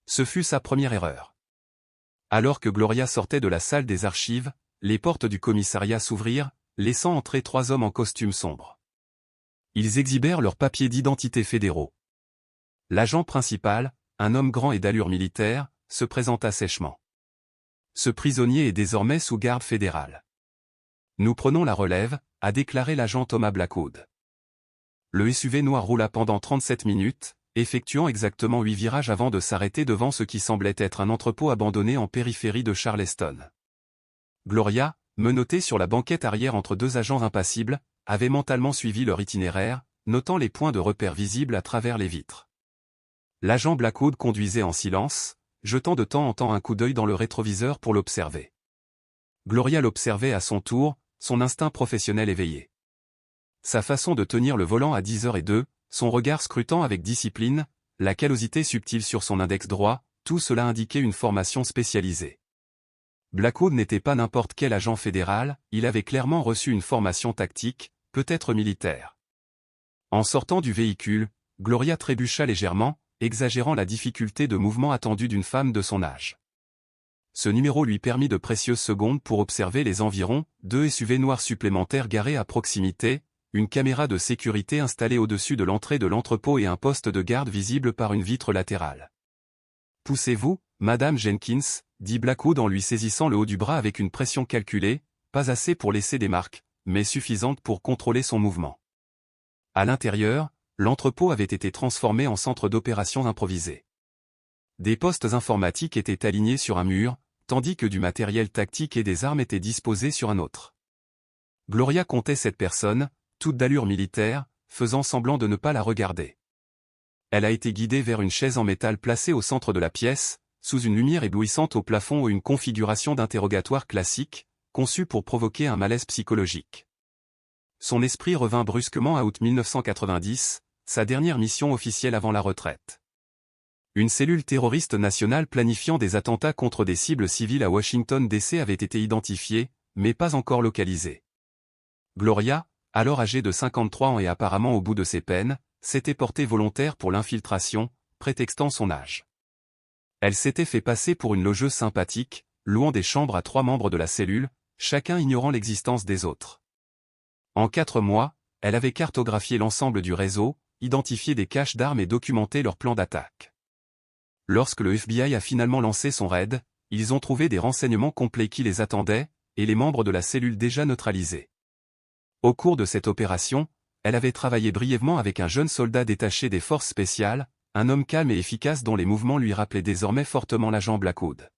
Ce fut sa première erreur. Alors que Gloria sortait de la salle des archives, les portes du commissariat s'ouvrirent, laissant entrer 3 hommes en costume sombre. Ils exhibèrent leurs papiers d'identité fédéraux. L'agent principal, un homme grand et d'allure militaire, se présenta sèchement. Ce prisonnier est désormais sous garde fédérale. Nous prenons la relève, a déclaré l'agent Thomas Blackwood. Le SUV noir roula pendant 37 minutes, effectuant exactement 8 virages avant de s'arrêter devant ce qui semblait être un entrepôt abandonné en périphérie de Charleston. Gloria, menottée sur la banquette arrière entre 2 agents impassibles, avait mentalement suivi leur itinéraire, notant les points de repère visibles à travers les vitres. L'agent Blackwood conduisait en silence, jetant de temps en temps un coup d'œil dans le rétroviseur pour l'observer. Gloria l'observait à son tour, son instinct professionnel éveillé. Sa façon de tenir le volant à 10h02, son regard scrutant avec discipline, la callosité subtile sur son index droit, tout cela indiquait une formation spécialisée. Blackwood n'était pas n'importe quel agent fédéral, il avait clairement reçu une formation tactique, peut-être militaire. En sortant du véhicule, Gloria trébucha légèrement, exagérant la difficulté de mouvement attendue d'une femme de son âge. Ce numéro lui permit de précieuses secondes pour observer les environs, 2 SUV noirs supplémentaires garés à proximité, une caméra de sécurité installée au-dessus de l'entrée de l'entrepôt et un poste de garde visible par une vitre latérale. « Poussez-vous, Madame Jenkins », dit Blackwood en lui saisissant le haut du bras avec une pression calculée, pas assez pour laisser des marques, mais suffisante pour contrôler son mouvement. À l'intérieur, l'entrepôt avait été transformé en centre d'opérations improvisé. Des postes informatiques étaient alignés sur un mur, tandis que du matériel tactique et des armes étaient disposés sur un autre. Gloria comptait cette personne, toute d'allure militaire, faisant semblant de ne pas la regarder. Elle a été guidée vers une chaise en métal placée au centre de la pièce, sous une lumière éblouissante au plafond ou une configuration d'interrogatoire classique, conçue pour provoquer un malaise psychologique. Son esprit revint brusquement à août 1990, sa dernière mission officielle avant la retraite. Une cellule terroriste nationale planifiant des attentats contre des cibles civiles à Washington DC avait été identifiée, mais pas encore localisée. Gloria, alors âgée de 53 ans et apparemment au bout de ses peines, s'était portée volontaire pour l'infiltration, prétextant son âge. Elle s'était fait passer pour une logeuse sympathique, louant des chambres à 3 membres de la cellule, chacun ignorant l'existence des autres. En 4 mois, elle avait cartographié l'ensemble du réseau, identifié des caches d'armes et documenté leur plan d'attaque. Lorsque le FBI a finalement lancé son raid, ils ont trouvé des renseignements complets qui les attendaient, et les membres de la cellule déjà neutralisés. Au cours de cette opération, elle avait travaillé brièvement avec un jeune soldat détaché des forces spéciales, un homme calme et efficace dont les mouvements lui rappelaient désormais fortement l'agent Blackwood.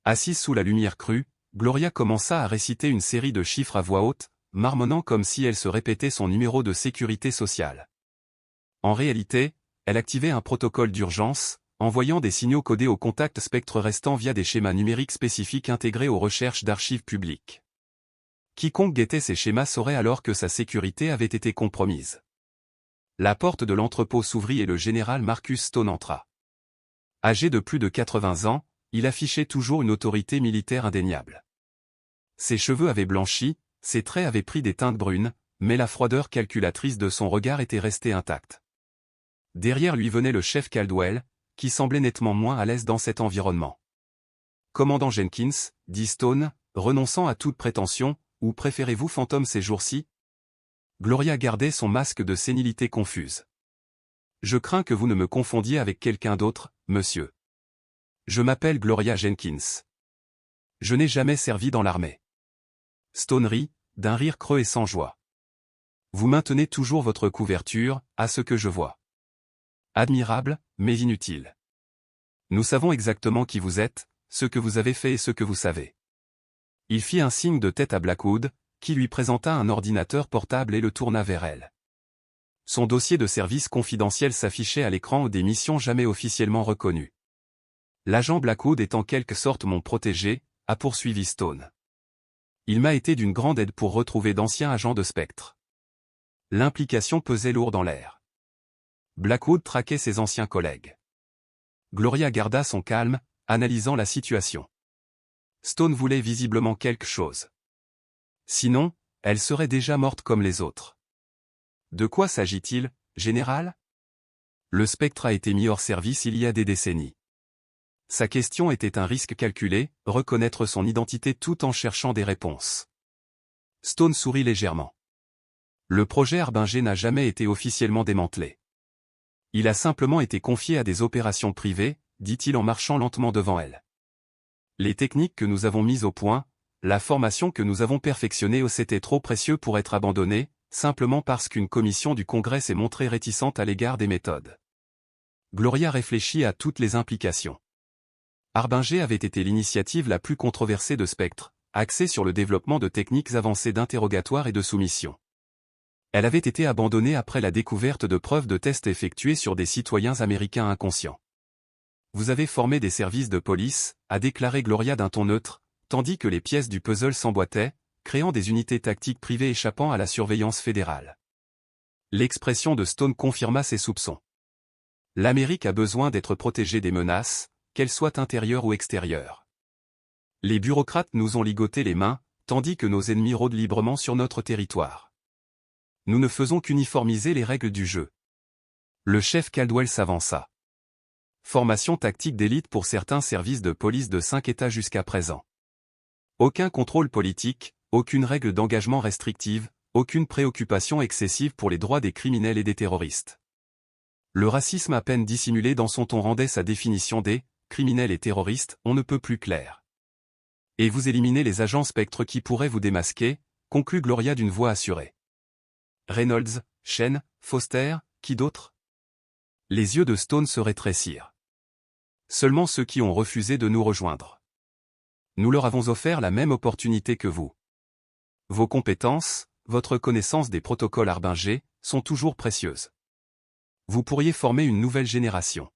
Assise sous la lumière crue, Gloria commença à réciter une série de chiffres à voix haute, marmonnant comme si elle se répétait son numéro de sécurité sociale. En réalité, elle activait un protocole d'urgence, envoyant des signaux codés aux contacts spectres restants via des schémas numériques spécifiques intégrés aux recherches d'archives publiques. Quiconque guettait ces schémas saurait alors que sa sécurité avait été compromise. La porte de l'entrepôt s'ouvrit et le général Marcus Stone entra. Âgé de plus de 80 ans, il affichait toujours une autorité militaire indéniable. Ses cheveux avaient blanchi, ses traits avaient pris des teintes brunes, mais la froideur calculatrice de son regard était restée intacte. Derrière lui venait le chef Caldwell, qui semblait nettement moins à l'aise dans cet environnement. « Commandant Jenkins, » dit Stone, renonçant à toute prétention, « ou préférez-vous fantôme ces jours-ci » Gloria gardait son masque de sénilité confuse. « Je crains que vous ne me confondiez avec quelqu'un d'autre, monsieur. Je m'appelle Gloria Jenkins. Je n'ai jamais servi dans l'armée. » Stone rit, d'un rire creux et sans joie. « Vous maintenez toujours votre couverture, à ce que je vois. Admirable, mais inutile. Nous savons exactement qui vous êtes, ce que vous avez fait et ce que vous savez. » Il fit un signe de tête à Blackwood, qui lui présenta un ordinateur portable et le tourna vers elle. Son dossier de service confidentiel s'affichait à l'écran des missions jamais officiellement reconnues. « L'agent Blackwood est en quelque sorte mon protégé, » a poursuivi Stone. « Il m'a été d'une grande aide pour retrouver d'anciens agents de Spectre. » L'implication pesait lourd dans l'air. Blackwood traquait ses anciens collègues. Gloria garda son calme, analysant la situation. Stone voulait visiblement quelque chose. Sinon, elle serait déjà morte comme les autres. De quoi s'agit-il, général ? Le Spectre a été mis hors service il y a des décennies. Sa question était un risque calculé, reconnaître son identité tout en cherchant des réponses. Stone sourit légèrement. Le projet Harbinger n'a jamais été officiellement démantelé. Il a simplement été confié à des opérations privées, dit-il en marchant lentement devant elle. Les techniques que nous avons mises au point, la formation que nous avons perfectionnée c'était trop précieux pour être abandonné, simplement parce qu'une commission du Congrès s'est montrée réticente à l'égard des méthodes. Gloria réfléchit à toutes les implications. Harbinger avait été l'initiative la plus controversée de Spectre, axée sur le développement de techniques avancées d'interrogatoire et de soumission. Elle avait été abandonnée après la découverte de preuves de tests effectués sur des citoyens américains inconscients. Vous avez formé des services de police, a déclaré Gloria d'un ton neutre, tandis que les pièces du puzzle s'emboîtaient, créant des unités tactiques privées échappant à la surveillance fédérale. L'expression de Stone confirma ses soupçons. L'Amérique a besoin d'être protégée des menaces, qu'elles soient intérieures ou extérieures. Les bureaucrates nous ont ligoté les mains, tandis que nos ennemis rôdent librement sur notre territoire. Nous ne faisons qu'uniformiser les règles du jeu. Le chef Caldwell s'avança. Formation tactique d'élite pour certains services de police de 5 États jusqu'à présent. Aucun contrôle politique, aucune règle d'engagement restrictive, aucune préoccupation excessive pour les droits des criminels et des terroristes. Le racisme à peine dissimulé dans son ton rendait sa définition des criminels et terroristes on ne peut plus clair. Et vous éliminez les agents spectres qui pourraient vous démasquer, conclut Gloria d'une voix assurée. Reynolds, Chen, Foster, qui d'autre? Les yeux de Stone se rétrécirent. Seulement ceux qui ont refusé de nous rejoindre. Nous leur avons offert la même opportunité que vous. Vos compétences, votre connaissance des protocoles Harbinger, sont toujours précieuses. Vous pourriez former une nouvelle génération.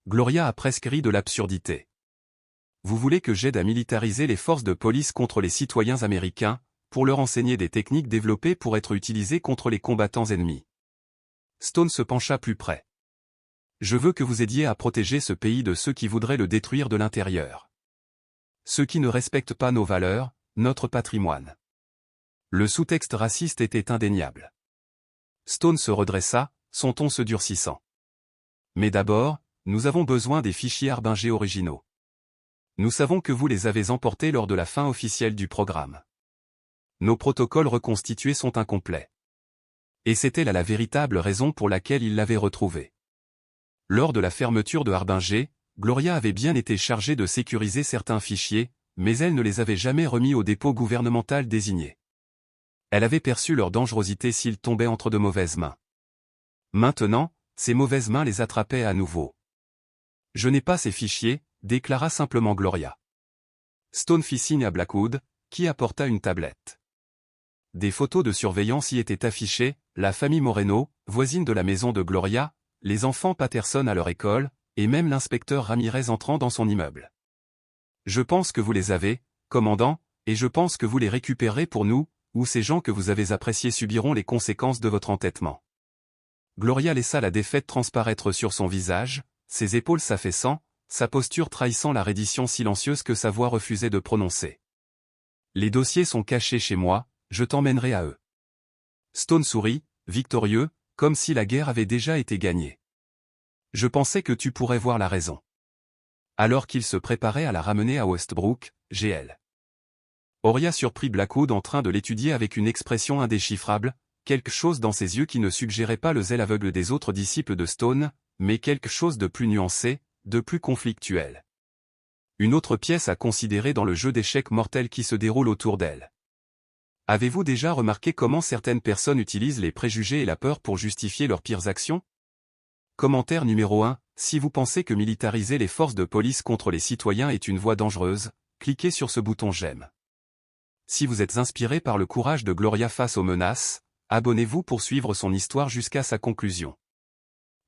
Gloria a presque ri de l'absurdité. Vous voulez que j'aide à militariser les forces de police contre les citoyens américains, pour leur enseigner des techniques développées pour être utilisées contre les combattants ennemis. Stone se pencha plus près. Je veux que vous aidiez à protéger ce pays de ceux qui voudraient le détruire de l'intérieur. Ceux qui ne respectent pas nos valeurs, notre patrimoine. Le sous-texte raciste était indéniable. Stone se redressa, son ton se durcissant. Mais d'abord, nous avons besoin des fichiers Harbinger originaux. Nous savons que vous les avez emportés lors de la fin officielle du programme. Nos protocoles reconstitués sont incomplets. Et c'était là la véritable raison pour laquelle il l'avait retrouvé. Lors de la fermeture de Harbinger, Gloria avait bien été chargée de sécuriser certains fichiers, mais elle ne les avait jamais remis au dépôt gouvernemental désigné. Elle avait perçu leur dangerosité s'ils tombaient entre de mauvaises mains. Maintenant, ces mauvaises mains les attrapaient à nouveau. Je n'ai pas ces fichiers, déclara simplement Gloria. Stone fit signe à Blackwood, qui apporta une tablette. Des photos de surveillance y étaient affichées, la famille Moreno, voisine de la maison de Gloria, les enfants Patterson à leur école, et même l'inspecteur Ramirez entrant dans son immeuble. Je pense que vous les avez, commandant, et je pense que vous les récupérerez pour nous, ou ces gens que vous avez appréciés subiront les conséquences de votre entêtement. Gloria laissa la défaite transparaître sur son visage, ses épaules s'affaissant, sa posture trahissant la reddition silencieuse que sa voix refusait de prononcer. Les dossiers sont cachés chez moi, je t'emmènerai à eux. Stone sourit, victorieux, comme si la guerre avait déjà été gagnée. Je pensais que tu pourrais voir la raison. Alors qu'il se préparait à la ramener à Westbrook, GL. Oria surprit Blackwood en train de l'étudier avec une expression indéchiffrable, quelque chose dans ses yeux qui ne suggérait pas le zèle aveugle des autres disciples de Stone, mais quelque chose de plus nuancé, de plus conflictuel. Une autre pièce à considérer dans le jeu d'échecs mortel qui se déroule autour d'elle. Avez-vous déjà remarqué comment certaines personnes utilisent les préjugés et la peur pour justifier leurs pires actions? Commentaire numéro 1. Si vous pensez que militariser les forces de police contre les citoyens est une voie dangereuse, cliquez sur ce bouton j'aime. Si vous êtes inspiré par le courage de Gloria face aux menaces, abonnez-vous pour suivre son histoire jusqu'à sa conclusion.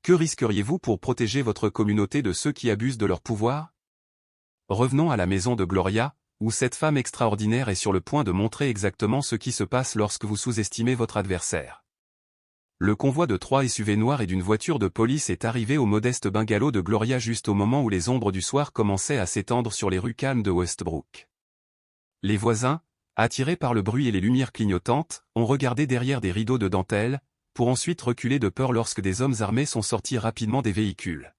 Que risqueriez-vous pour protéger votre communauté de ceux qui abusent de leur pouvoir? Revenons à la maison de Gloria, où cette femme extraordinaire est sur le point de montrer exactement ce qui se passe lorsque vous sous-estimez votre adversaire. Le convoi de 3 SUV noirs et d'une voiture de police est arrivé au modeste bungalow de Gloria juste au moment où les ombres du soir commençaient à s'étendre sur les rues calmes de Westbrook. Les voisins, attirés par le bruit et les lumières clignotantes, ont regardé derrière des rideaux de dentelle, pour ensuite reculer de peur lorsque des hommes armés sont sortis rapidement des véhicules.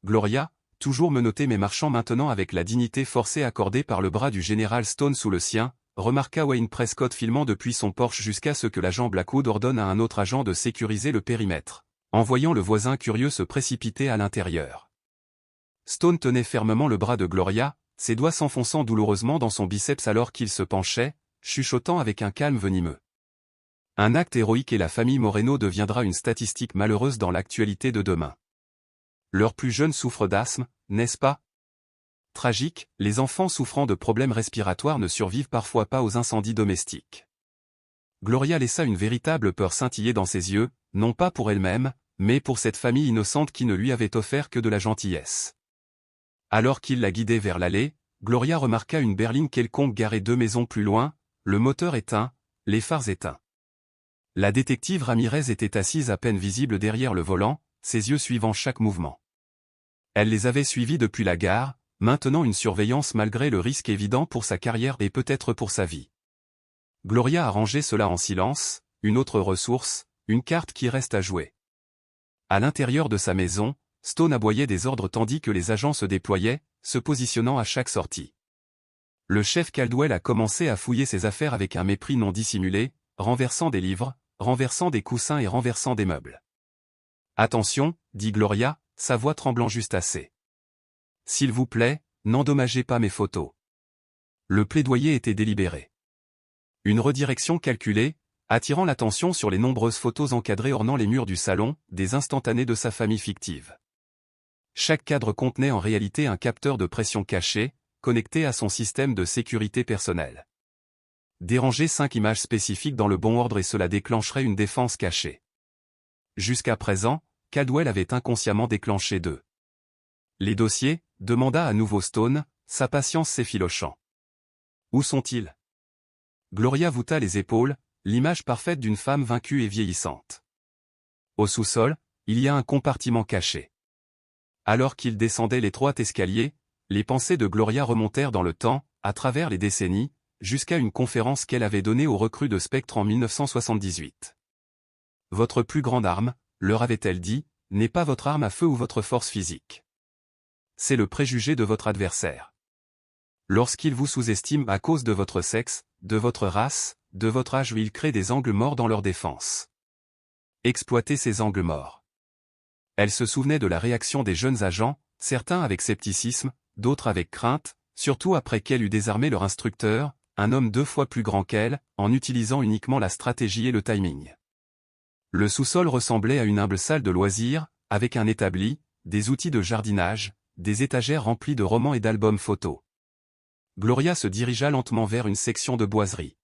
Gloria, toujours menottée mais marchant maintenant avec la dignité forcée accordée par le bras du général Stone sous le sien, remarqua Wayne Prescott filmant depuis son Porsche jusqu'à ce que l'agent Blackwood ordonne à un autre agent de sécuriser le périmètre, en voyant le voisin curieux se précipiter à l'intérieur. Stone tenait fermement le bras de Gloria, ses doigts s'enfonçant douloureusement dans son biceps alors qu'il se penchait, chuchotant avec un calme venimeux. Un acte héroïque et la famille Moreno deviendra une statistique malheureuse dans l'actualité de demain. Leurs plus jeunes souffrent d'asthme, n'est-ce pas? Tragique, les enfants souffrant de problèmes respiratoires ne survivent parfois pas aux incendies domestiques. Gloria laissa une véritable peur scintiller dans ses yeux, non pas pour elle-même, mais pour cette famille innocente qui ne lui avait offert que de la gentillesse. Alors qu'il la guidait vers l'allée, Gloria remarqua une berline quelconque garée 2 maisons plus loin, le moteur éteint, les phares éteints. La détective Ramirez était assise à peine visible derrière le volant, ses yeux suivant chaque mouvement. Elle les avait suivis depuis la gare, maintenant une surveillance malgré le risque évident pour sa carrière et peut-être pour sa vie. Gloria a rangé cela en silence, une autre ressource, une carte qui reste à jouer. À l'intérieur de sa maison, Stone aboyait des ordres tandis que les agents se déployaient, se positionnant à chaque sortie. Le chef Caldwell a commencé à fouiller ses affaires avec un mépris non dissimulé, renversant des livres, renversant des coussins et renversant des meubles. « Attention, dit Gloria, sa voix tremblant juste assez. S'il vous plaît, n'endommagez pas mes photos. » Le plaidoyer était délibéré. Une redirection calculée, attirant l'attention sur les nombreuses photos encadrées ornant les murs du salon, des instantanés de sa famille fictive. Chaque cadre contenait en réalité un capteur de pression caché, connecté à son système de sécurité personnelle. Déranger 5 images spécifiques dans le bon ordre et cela déclencherait une défense cachée. Jusqu'à présent, Caldwell avait inconsciemment déclenché 2. Les dossiers, demanda à nouveau Stone, sa patience s'effilochant. Où sont-ils? Gloria voûta les épaules, l'image parfaite d'une femme vaincue et vieillissante. Au sous-sol, il y a un compartiment caché. Alors qu'il descendait l'étroit escalier, les pensées de Gloria remontèrent dans le temps, à travers les décennies, jusqu'à une conférence qu'elle avait donnée aux recrues de Spectre en 1978. Votre plus grande arme, leur avait-elle dit, n'est pas votre arme à feu ou votre force physique. C'est le préjugé de votre adversaire. Lorsqu'il vous sous-estime à cause de votre sexe, de votre race, de votre âge, il crée des angles morts dans leur défense. Exploitez ces angles morts. Elle se souvenait de la réaction des jeunes agents, certains avec scepticisme, d'autres avec crainte, surtout après qu'elle eut désarmé leur instructeur, un homme 2 fois plus grand qu'elle, en utilisant uniquement la stratégie et le timing. Le sous-sol ressemblait à une humble salle de loisirs, avec un établi, des outils de jardinage, des étagères remplies de romans et d'albums photos. Gloria se dirigea lentement vers une section de boiserie.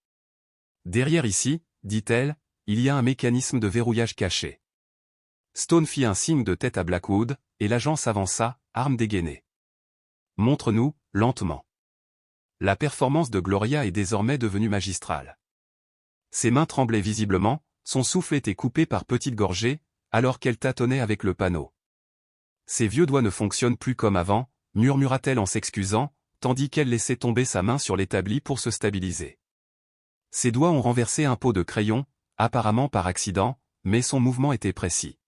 Derrière ici, dit-elle, il y a un mécanisme de verrouillage caché. Stone fit un signe de tête à Blackwood, et l'agent s'avança, arme dégainée. Montre-nous, lentement. La performance de Gloria est désormais devenue magistrale. Ses mains tremblaient visiblement, son souffle était coupé par petites gorgées, alors qu'elle tâtonnait avec le panneau. Ses vieux doigts ne fonctionnent plus comme avant, murmura-t-elle en s'excusant, tandis qu'elle laissait tomber sa main sur l'établi pour se stabiliser. Ses doigts ont renversé un pot de crayon, apparemment par accident, mais son mouvement était précis.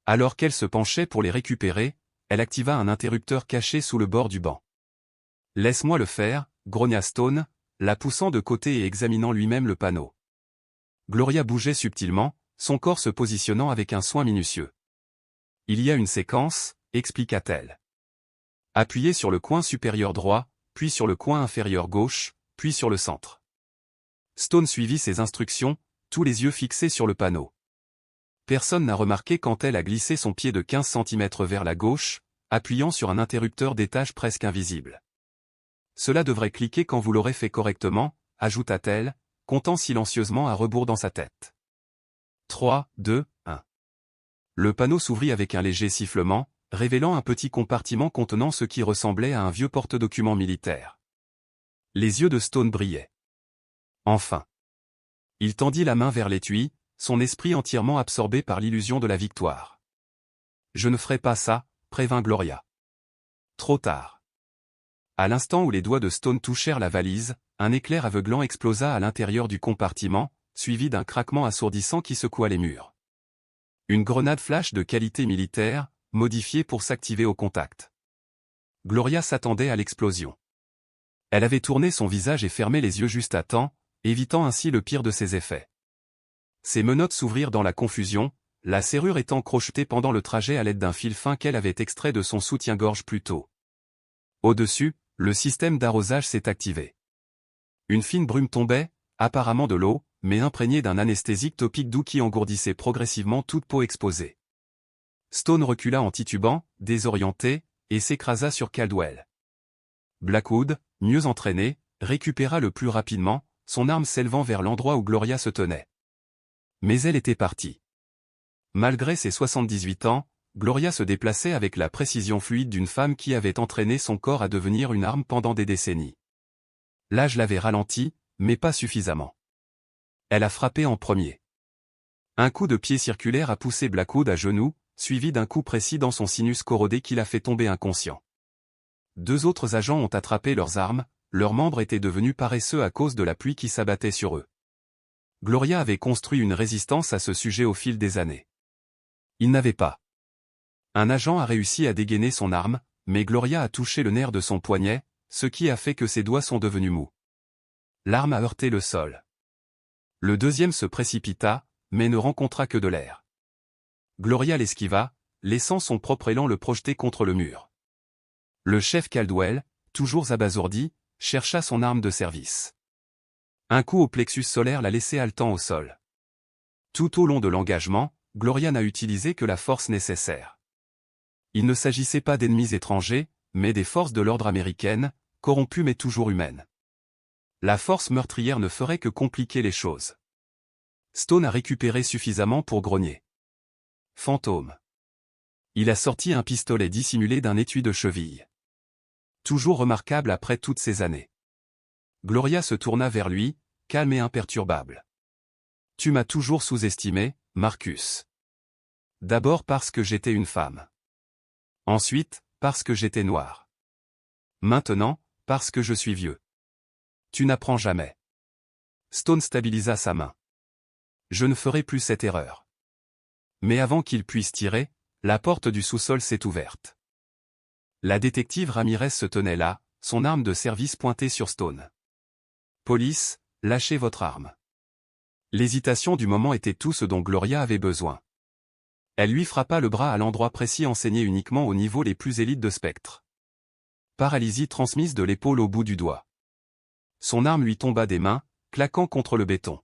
Alors qu'elle se penchait pour les récupérer, elle activa un interrupteur caché sous le bord du banc. « Laisse-moi le faire », grogna Stone, la poussant de côté et examinant lui-même le panneau. Gloria bougeait subtilement, son corps se positionnant avec un soin minutieux. « Il y a une séquence, » expliqua-t-elle. Appuyez sur le coin supérieur droit, puis sur le coin inférieur gauche, puis sur le centre. Stone suivit ses instructions, tous les yeux fixés sur le panneau. Personne n'a remarqué quand elle a glissé son pied de 15 cm vers la gauche, appuyant sur un interrupteur d'étage presque invisible. Cela devrait cliquer quand vous l'aurez fait correctement, ajouta-t-elle, comptant silencieusement à rebours dans sa tête. 3, 2, 1. Le panneau s'ouvrit avec un léger sifflement, révélant un petit compartiment contenant ce qui ressemblait à un vieux porte-documents militaire. Les yeux de Stone brillaient. Enfin. Il tendit la main vers l'étui, son esprit entièrement absorbé par l'illusion de la victoire. « Je ne ferai pas ça », prévint Gloria. Trop tard. À l'instant où les doigts de Stone touchèrent la valise, un éclair aveuglant explosa à l'intérieur du compartiment, suivi d'un craquement assourdissant qui secoua les murs. Une grenade flash de qualité militaire, modifiée pour s'activer au contact. Gloria s'attendait à l'explosion. Elle avait tourné son visage et fermé les yeux juste à temps, évitant ainsi le pire de ses effets. Ses menottes s'ouvrirent dans la confusion, la serrure étant crochetée pendant le trajet à l'aide d'un fil fin qu'elle avait extrait de son soutien-gorge plus tôt. Au-dessus, le système d'arrosage s'est activé. Une fine brume tombait, apparemment de l'eau, mais imprégnée d'un anesthésique topique doux qui engourdissait progressivement toute peau exposée. Stone recula en titubant, désorienté, et s'écrasa sur Caldwell. Blackwood, mieux entraîné, récupéra le plus rapidement, son arme s'élevant vers l'endroit où Gloria se tenait. Mais elle était partie. Malgré ses 78 ans, Gloria se déplaçait avec la précision fluide d'une femme qui avait entraîné son corps à devenir une arme pendant des décennies. L'âge l'avait ralenti, mais pas suffisamment. Elle a frappé en premier. Un coup de pied circulaire a poussé Blackwood à genoux, suivi d'un coup précis dans son sinus corrodé qui l'a fait tomber inconscient. Deux autres agents ont attrapé leurs armes, leurs membres étaient devenus paresseux à cause de la pluie qui s'abattait sur eux. Gloria avait construit une résistance à ce sujet au fil des années. Il n'avait pas. Un agent a réussi à dégainer son arme, mais Gloria a touché le nerf de son poignet, ce qui a fait que ses doigts sont devenus mous. L'arme a heurté le sol. Le deuxième se précipita, mais ne rencontra que de l'air. Gloria l'esquiva, laissant son propre élan le projeter contre le mur. Le chef Caldwell, toujours abasourdi, chercha son arme de service. Un coup au plexus solaire l'a laissé haletant au sol. Tout au long de l'engagement, Gloria n'a utilisé que la force nécessaire. Il ne s'agissait pas d'ennemis étrangers, mais des forces de l'ordre américaines, corrompues mais toujours humaines. La force meurtrière ne ferait que compliquer les choses. Stone a récupéré suffisamment pour grogner. Fantôme. Il a sorti un pistolet dissimulé d'un étui de cheville. Toujours remarquable après toutes ces années. Gloria se tourna vers lui, calme et imperturbable. Tu m'as toujours sous-estimé, Marcus. D'abord parce que j'étais une femme. Ensuite, parce que j'étais noir. Maintenant, parce que je suis vieux. Tu n'apprends jamais. Stone stabilisa sa main. Je ne ferai plus cette erreur. Mais avant qu'il puisse tirer, la porte du sous-sol s'est ouverte. La détective Ramirez se tenait là, son arme de service pointée sur Stone. Police, lâchez votre arme. L'hésitation du moment était tout ce dont Gloria avait besoin. Elle lui frappa le bras à l'endroit précis enseigné uniquement au niveau les plus élites de Spectre. Paralysie transmise de l'épaule au bout du doigt. Son arme lui tomba des mains, claquant contre le béton.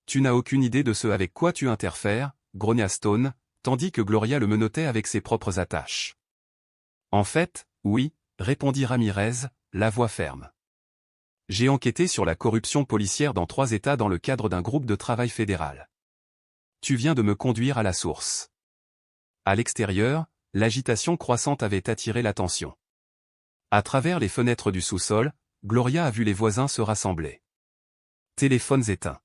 Tu n'as aucune idée de ce avec quoi tu interfères, grogna Stone, tandis que Gloria le menottait avec ses propres attaches. En fait, oui, répondit Ramirez, la voix ferme. J'ai enquêté sur la corruption policière dans 3 États dans le cadre d'un groupe de travail fédéral. Tu viens de me conduire à la source. À l'extérieur, l'agitation croissante avait attiré l'attention. À travers les fenêtres du sous-sol, Gloria a vu les voisins se rassembler. Téléphones éteints.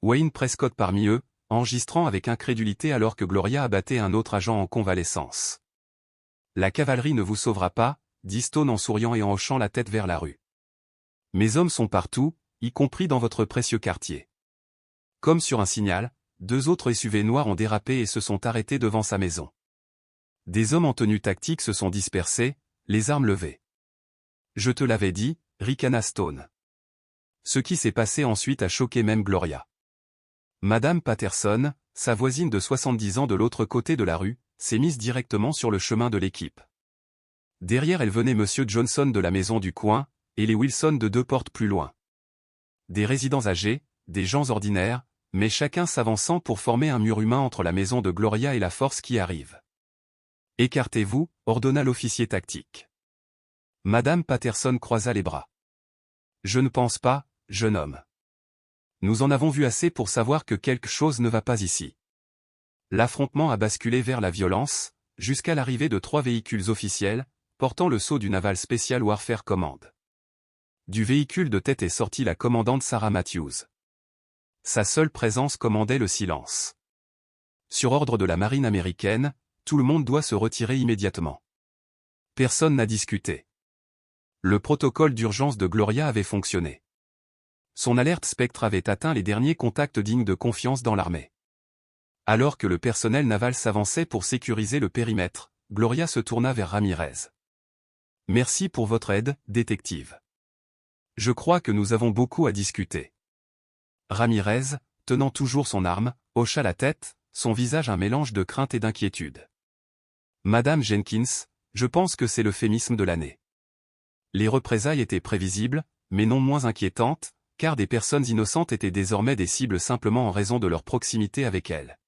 Wayne Prescott parmi eux, enregistrant avec incrédulité alors que Gloria abattait un autre agent en convalescence. La cavalerie ne vous sauvera pas, dit Stone en souriant et en hochant la tête vers la rue. Mes hommes sont partout, y compris dans votre précieux quartier. Comme sur un signal, 2 autres SUV noirs ont dérapé et se sont arrêtés devant sa maison. Des hommes en tenue tactique se sont dispersés, les armes levées. Je te l'avais dit, ricana Stone. Ce qui s'est passé ensuite a choqué même Gloria. Madame Patterson, sa voisine de 70 ans de l'autre côté de la rue, s'est mise directement sur le chemin de l'équipe. Derrière elle venait Monsieur Johnson de la maison du coin, et les Wilson de 2 portes plus loin. Des résidents âgés, des gens ordinaires, mais chacun s'avançant pour former un mur humain entre la maison de Gloria et la force qui arrive. Écartez-vous, ordonna l'officier tactique. Madame Patterson croisa les bras. Je ne pense pas, jeune homme. Nous en avons vu assez pour savoir que quelque chose ne va pas ici. L'affrontement a basculé vers la violence, jusqu'à l'arrivée de 3 véhicules officiels, portant le sceau du Naval Special Warfare Command. Du véhicule de tête est sortie la commandante Sarah Matthews. Sa seule présence commandait le silence. Sur ordre de la marine américaine, tout le monde doit se retirer immédiatement. Personne n'a discuté. Le protocole d'urgence de Gloria avait fonctionné. Son alerte Spectre avait atteint les derniers contacts dignes de confiance dans l'armée. Alors que le personnel naval s'avançait pour sécuriser le périmètre, Gloria se tourna vers Ramirez. Merci pour votre aide, détective. Je crois que nous avons beaucoup à discuter. Ramirez, tenant toujours son arme, hocha la tête, son visage un mélange de crainte et d'inquiétude. Madame Jenkins, je pense que c'est l'euphémisme de l'année. Les représailles étaient prévisibles, mais non moins inquiétantes, car des personnes innocentes étaient désormais des cibles simplement en raison de leur proximité avec elles.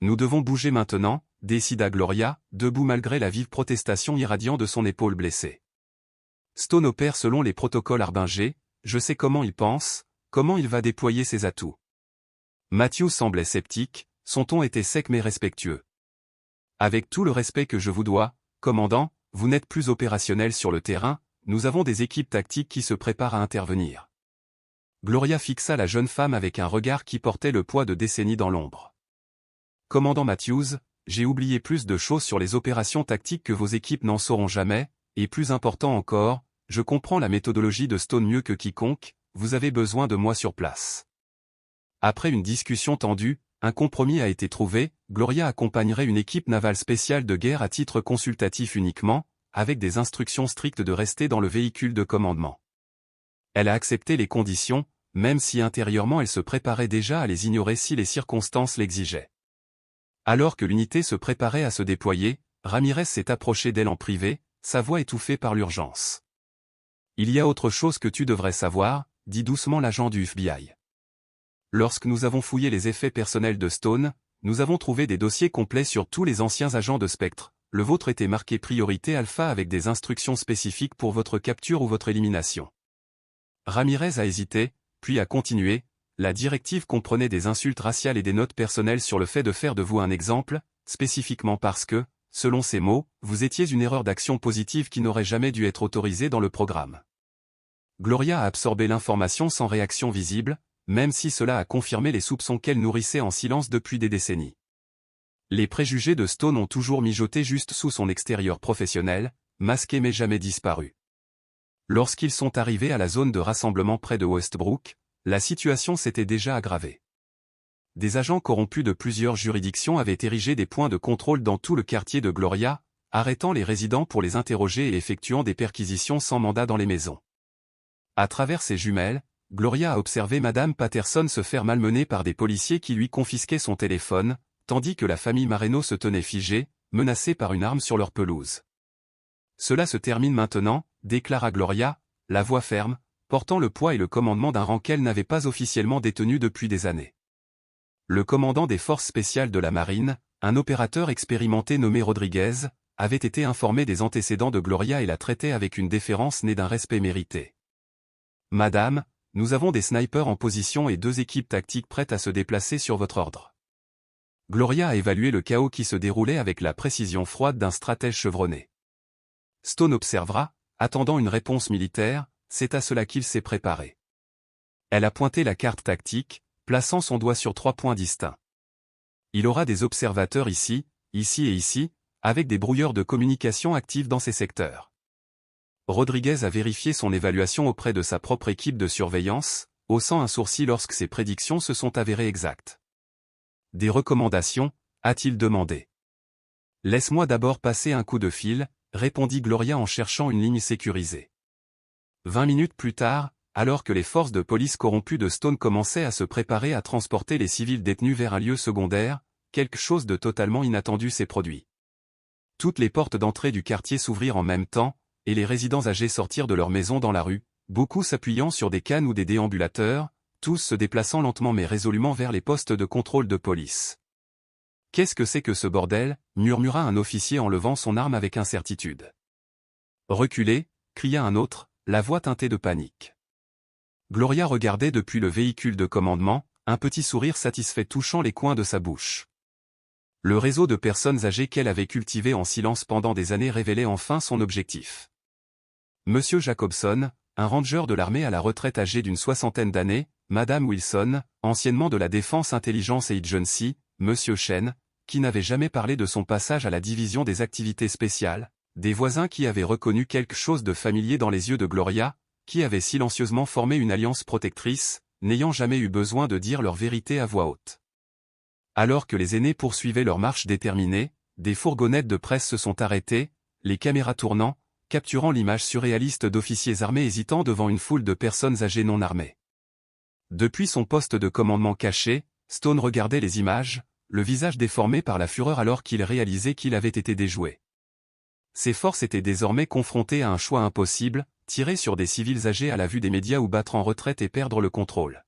Nous devons bouger maintenant, décida Gloria, debout malgré la vive protestation irradiant de son épaule blessée. Stone opère selon les protocoles Arbinger, je sais comment il pense, comment il va déployer ses atouts. Matthews semblait sceptique, Son ton était sec mais respectueux. Avec tout le respect que je vous dois, commandant, vous n'êtes plus opérationnel sur le terrain, nous avons des équipes tactiques qui se préparent à intervenir. Gloria fixa la jeune femme avec un regard qui portait le poids de décennies dans l'ombre. Commandant Matthews, j'ai oublié plus de choses sur les opérations tactiques que vos équipes n'en sauront jamais, et plus important encore, je comprends la méthodologie de Stone mieux que quiconque, vous avez besoin de moi sur place. Après une discussion tendue, un compromis a été trouvé, Gloria accompagnerait une équipe navale spéciale de guerre à titre consultatif uniquement, avec des instructions strictes de rester dans le véhicule de commandement. Elle a accepté les conditions, même si intérieurement elle se préparait déjà à les ignorer si les circonstances l'exigeaient. Alors que l'unité se préparait à se déployer, Ramirez s'est approché d'elle en privé, sa voix étouffée par l'urgence. « Il y a autre chose que tu devrais savoir », dit doucement l'agent du FBI. Lorsque nous avons fouillé les effets personnels de Stone, nous avons trouvé des dossiers complets sur tous les anciens agents de Spectre. Le vôtre était marqué priorité alpha avec des instructions spécifiques pour votre capture ou votre élimination. Ramirez a hésité, puis a continué. La directive comprenait des insultes raciales et des notes personnelles sur le fait de faire de vous un exemple, spécifiquement parce que, selon ces mots, vous étiez une erreur d'action positive qui n'aurait jamais dû être autorisée dans le programme. Gloria a absorbé l'information sans réaction visible, même si cela a confirmé les soupçons qu'elle nourrissait en silence depuis des décennies. Les préjugés de Stone ont toujours mijoté juste sous son extérieur professionnel, masqué mais jamais disparu. Lorsqu'ils sont arrivés à la zone de rassemblement près de Westbrook, la situation s'était déjà aggravée. Des agents corrompus de plusieurs juridictions avaient érigé des points de contrôle dans tout le quartier de Gloria, arrêtant les résidents pour les interroger et effectuant des perquisitions sans mandat dans les maisons. À travers ses jumelles, Gloria a observé Madame Patterson se faire malmener par des policiers qui lui confisquaient son téléphone, tandis que la famille Mareno se tenait figée, menacée par une arme sur leur pelouse. « Cela se termine maintenant », déclara Gloria, la voix ferme, portant le poids et le commandement d'un rang qu'elle n'avait pas officiellement détenu depuis des années. Le commandant des forces spéciales de la marine, un opérateur expérimenté nommé Rodriguez, avait été informé des antécédents de Gloria et la traitait avec une déférence née d'un respect mérité. « Madame, nous avons des snipers en position et 2 équipes tactiques prêtes à se déplacer sur votre ordre. » Gloria a évalué le chaos qui se déroulait avec la précision froide d'un stratège chevronné. Stone observera, attendant une réponse militaire, c'est à cela qu'il s'est préparé. Elle a pointé la carte tactique, plaçant son doigt sur 3 points distincts. Il aura des observateurs ici, ici et ici, avec des brouilleurs de communication actifs dans ces secteurs. Rodriguez a vérifié son évaluation auprès de sa propre équipe de surveillance, haussant un sourcil lorsque ses prédictions se sont avérées exactes. Des recommandations, a-t-il demandé. Laisse-moi d'abord passer un coup de fil, répondit Gloria en cherchant une ligne sécurisée. 20 minutes plus tard, alors que les forces de police corrompues de Stone commençaient à se préparer à transporter les civils détenus vers un lieu secondaire, quelque chose de totalement inattendu s'est produit. Toutes les portes d'entrée du quartier s'ouvrirent en même temps, et les résidents âgés sortirent de leur maison dans la rue, beaucoup s'appuyant sur des cannes ou des déambulateurs, tous se déplaçant lentement mais résolument vers les postes de contrôle de police. « Qu'est-ce que c'est que ce bordel » murmura un officier en levant son arme avec incertitude. « Reculez » cria un autre, la voix teintée de panique. Gloria regardait depuis le véhicule de commandement, un petit sourire satisfait touchant les coins de sa bouche. Le réseau de personnes âgées qu'elle avait cultivé en silence pendant des années révélait enfin son objectif. Monsieur Jacobson, un ranger de l'armée à la retraite âgé d'une 60aine d'années, Madame Wilson, anciennement de la Défense Intelligence Agency, Monsieur Chen, qui n'avait jamais parlé de son passage à la division des activités spéciales, des voisins qui avaient reconnu quelque chose de familier dans les yeux de Gloria, qui avaient silencieusement formé une alliance protectrice, n'ayant jamais eu besoin de dire leur vérité à voix haute. Alors que les aînés poursuivaient leur marche déterminée, des fourgonnettes de presse se sont arrêtées, les caméras tournant, capturant l'image surréaliste d'officiers armés hésitant devant une foule de personnes âgées non armées. Depuis son poste de commandement caché, Stone regardait les images, le visage déformé par la fureur alors qu'il réalisait qu'il avait été déjoué. Ses forces étaient désormais confrontées à un choix impossible, tirer sur des civils âgés à la vue des médias ou battre en retraite et perdre le contrôle.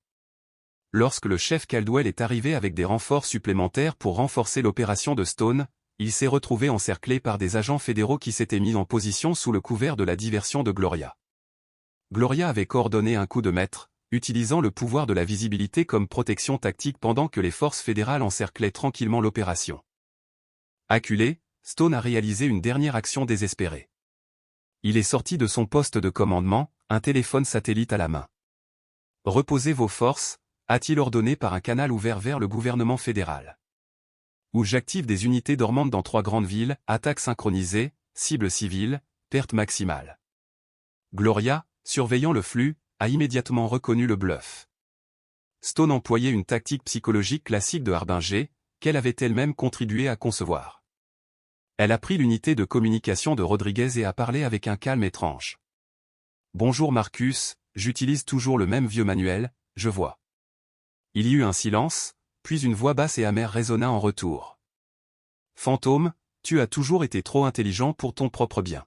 Lorsque le chef Caldwell est arrivé avec des renforts supplémentaires pour renforcer l'opération de Stone, il s'est retrouvé encerclé par des agents fédéraux qui s'étaient mis en position sous le couvert de la diversion de Gloria. Gloria avait coordonné un coup de maître, utilisant le pouvoir de la visibilité comme protection tactique pendant que les forces fédérales encerclaient tranquillement l'opération. Acculé, Stone a réalisé une dernière action désespérée. Il est sorti de son poste de commandement, un téléphone satellite à la main. « Reposez vos forces », a-t-il ordonné par un canal ouvert vers le gouvernement fédéral. Où j'active des unités dormantes dans 3 grandes villes, attaque synchronisée, cible civile, perte maximale. Gloria, surveillant le flux, a immédiatement reconnu le bluff. Stone employait une tactique psychologique classique de Harbinger, qu'elle avait elle-même contribué à concevoir. Elle a pris l'unité de communication de Rodriguez et a parlé avec un calme étrange. « Bonjour Marcus, j'utilise toujours le même vieux manuel, je vois. » Il y eut un silence, puis une voix basse et amère résonna en retour. « Fantôme, tu as toujours été trop intelligent pour ton propre bien. »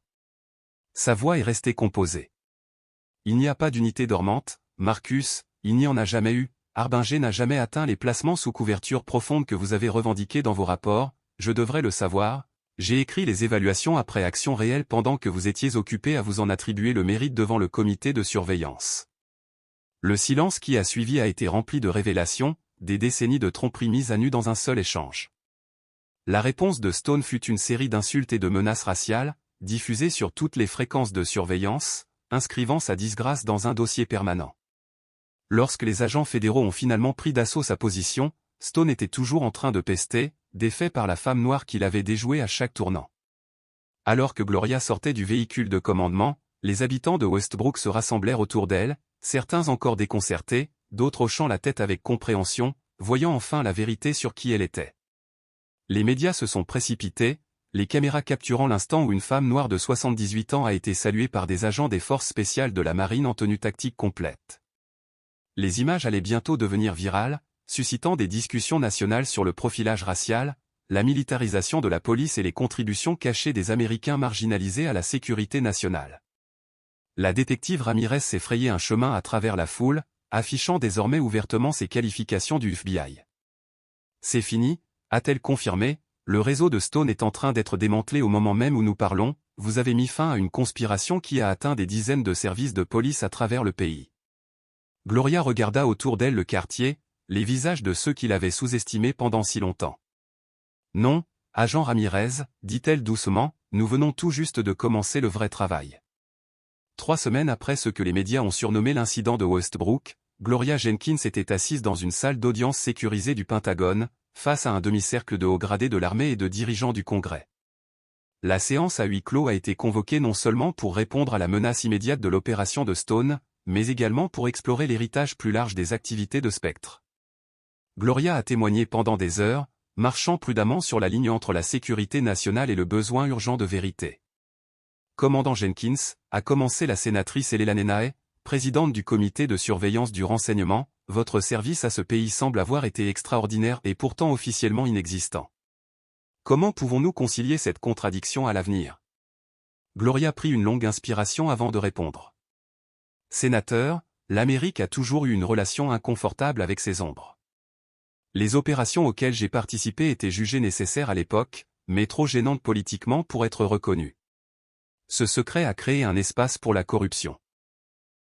Sa voix est restée composée. « Il n'y a pas d'unité dormante, Marcus, il n'y en a jamais eu, Harbinger n'a jamais atteint les placements sous couverture profonde que vous avez revendiqués dans vos rapports, je devrais le savoir, j'ai écrit les évaluations après action réelle pendant que vous étiez occupé à vous en attribuer le mérite devant le comité de surveillance. » Le silence qui a suivi a été rempli de révélations, des décennies de tromperies mises à nu dans un seul échange. La réponse de Stone fut une série d'insultes et de menaces raciales, diffusées sur toutes les fréquences de surveillance, inscrivant sa disgrâce dans un dossier permanent. Lorsque les agents fédéraux ont finalement pris d'assaut sa position, Stone était toujours en train de pester, défait par la femme noire qu'il avait déjouée à chaque tournant. Alors que Gloria sortait du véhicule de commandement, les habitants de Westbrook se rassemblèrent autour d'elle, certains encore déconcertés, d'autres hochant la tête avec compréhension, voyant enfin la vérité sur qui elle était. Les médias se sont précipités, les caméras capturant l'instant où une femme noire de 78 ans a été saluée par des agents des forces spéciales de la marine en tenue tactique complète. Les images allaient bientôt devenir virales, suscitant des discussions nationales sur le profilage racial, la militarisation de la police et les contributions cachées des Américains marginalisés à la sécurité nationale. La détective Ramirez s'est frayé un chemin à travers la foule, affichant désormais ouvertement ses qualifications du FBI. « C'est fini », a-t-elle confirmé, le réseau de Stone est en train d'être démantelé au moment même où nous parlons, vous avez mis fin à une conspiration qui a atteint des dizaines de services de police à travers le pays. Gloria regarda autour d'elle le quartier, les visages de ceux qui l'avaient sous-estimé pendant si longtemps. « Non, agent Ramirez, dit-elle doucement, nous venons tout juste de commencer le vrai travail. » 3 semaines après ce que les médias ont surnommé l'incident de Westbrook, Gloria Jenkins était assise dans une salle d'audience sécurisée du Pentagone, face à un demi-cercle de hauts gradés de l'armée et de dirigeants du Congrès. La séance à huis clos a été convoquée non seulement pour répondre à la menace immédiate de l'opération de Stone, mais également pour explorer l'héritage plus large des activités de Spectre. Gloria a témoigné pendant des heures, marchant prudemment sur la ligne entre la sécurité nationale et le besoin urgent de vérité. Commandant Jenkins, a commencé la sénatrice Elena Nenae, présidente du comité de surveillance du renseignement, votre service à ce pays semble avoir été extraordinaire et pourtant officiellement inexistant. Comment pouvons-nous concilier cette contradiction à l'avenir? Gloria prit une longue inspiration avant de répondre. Sénateur, l'Amérique a toujours eu une relation inconfortable avec ses ombres. Les opérations auxquelles j'ai participé étaient jugées nécessaires à l'époque, mais trop gênantes politiquement pour être reconnues. Ce secret a créé un espace pour la corruption.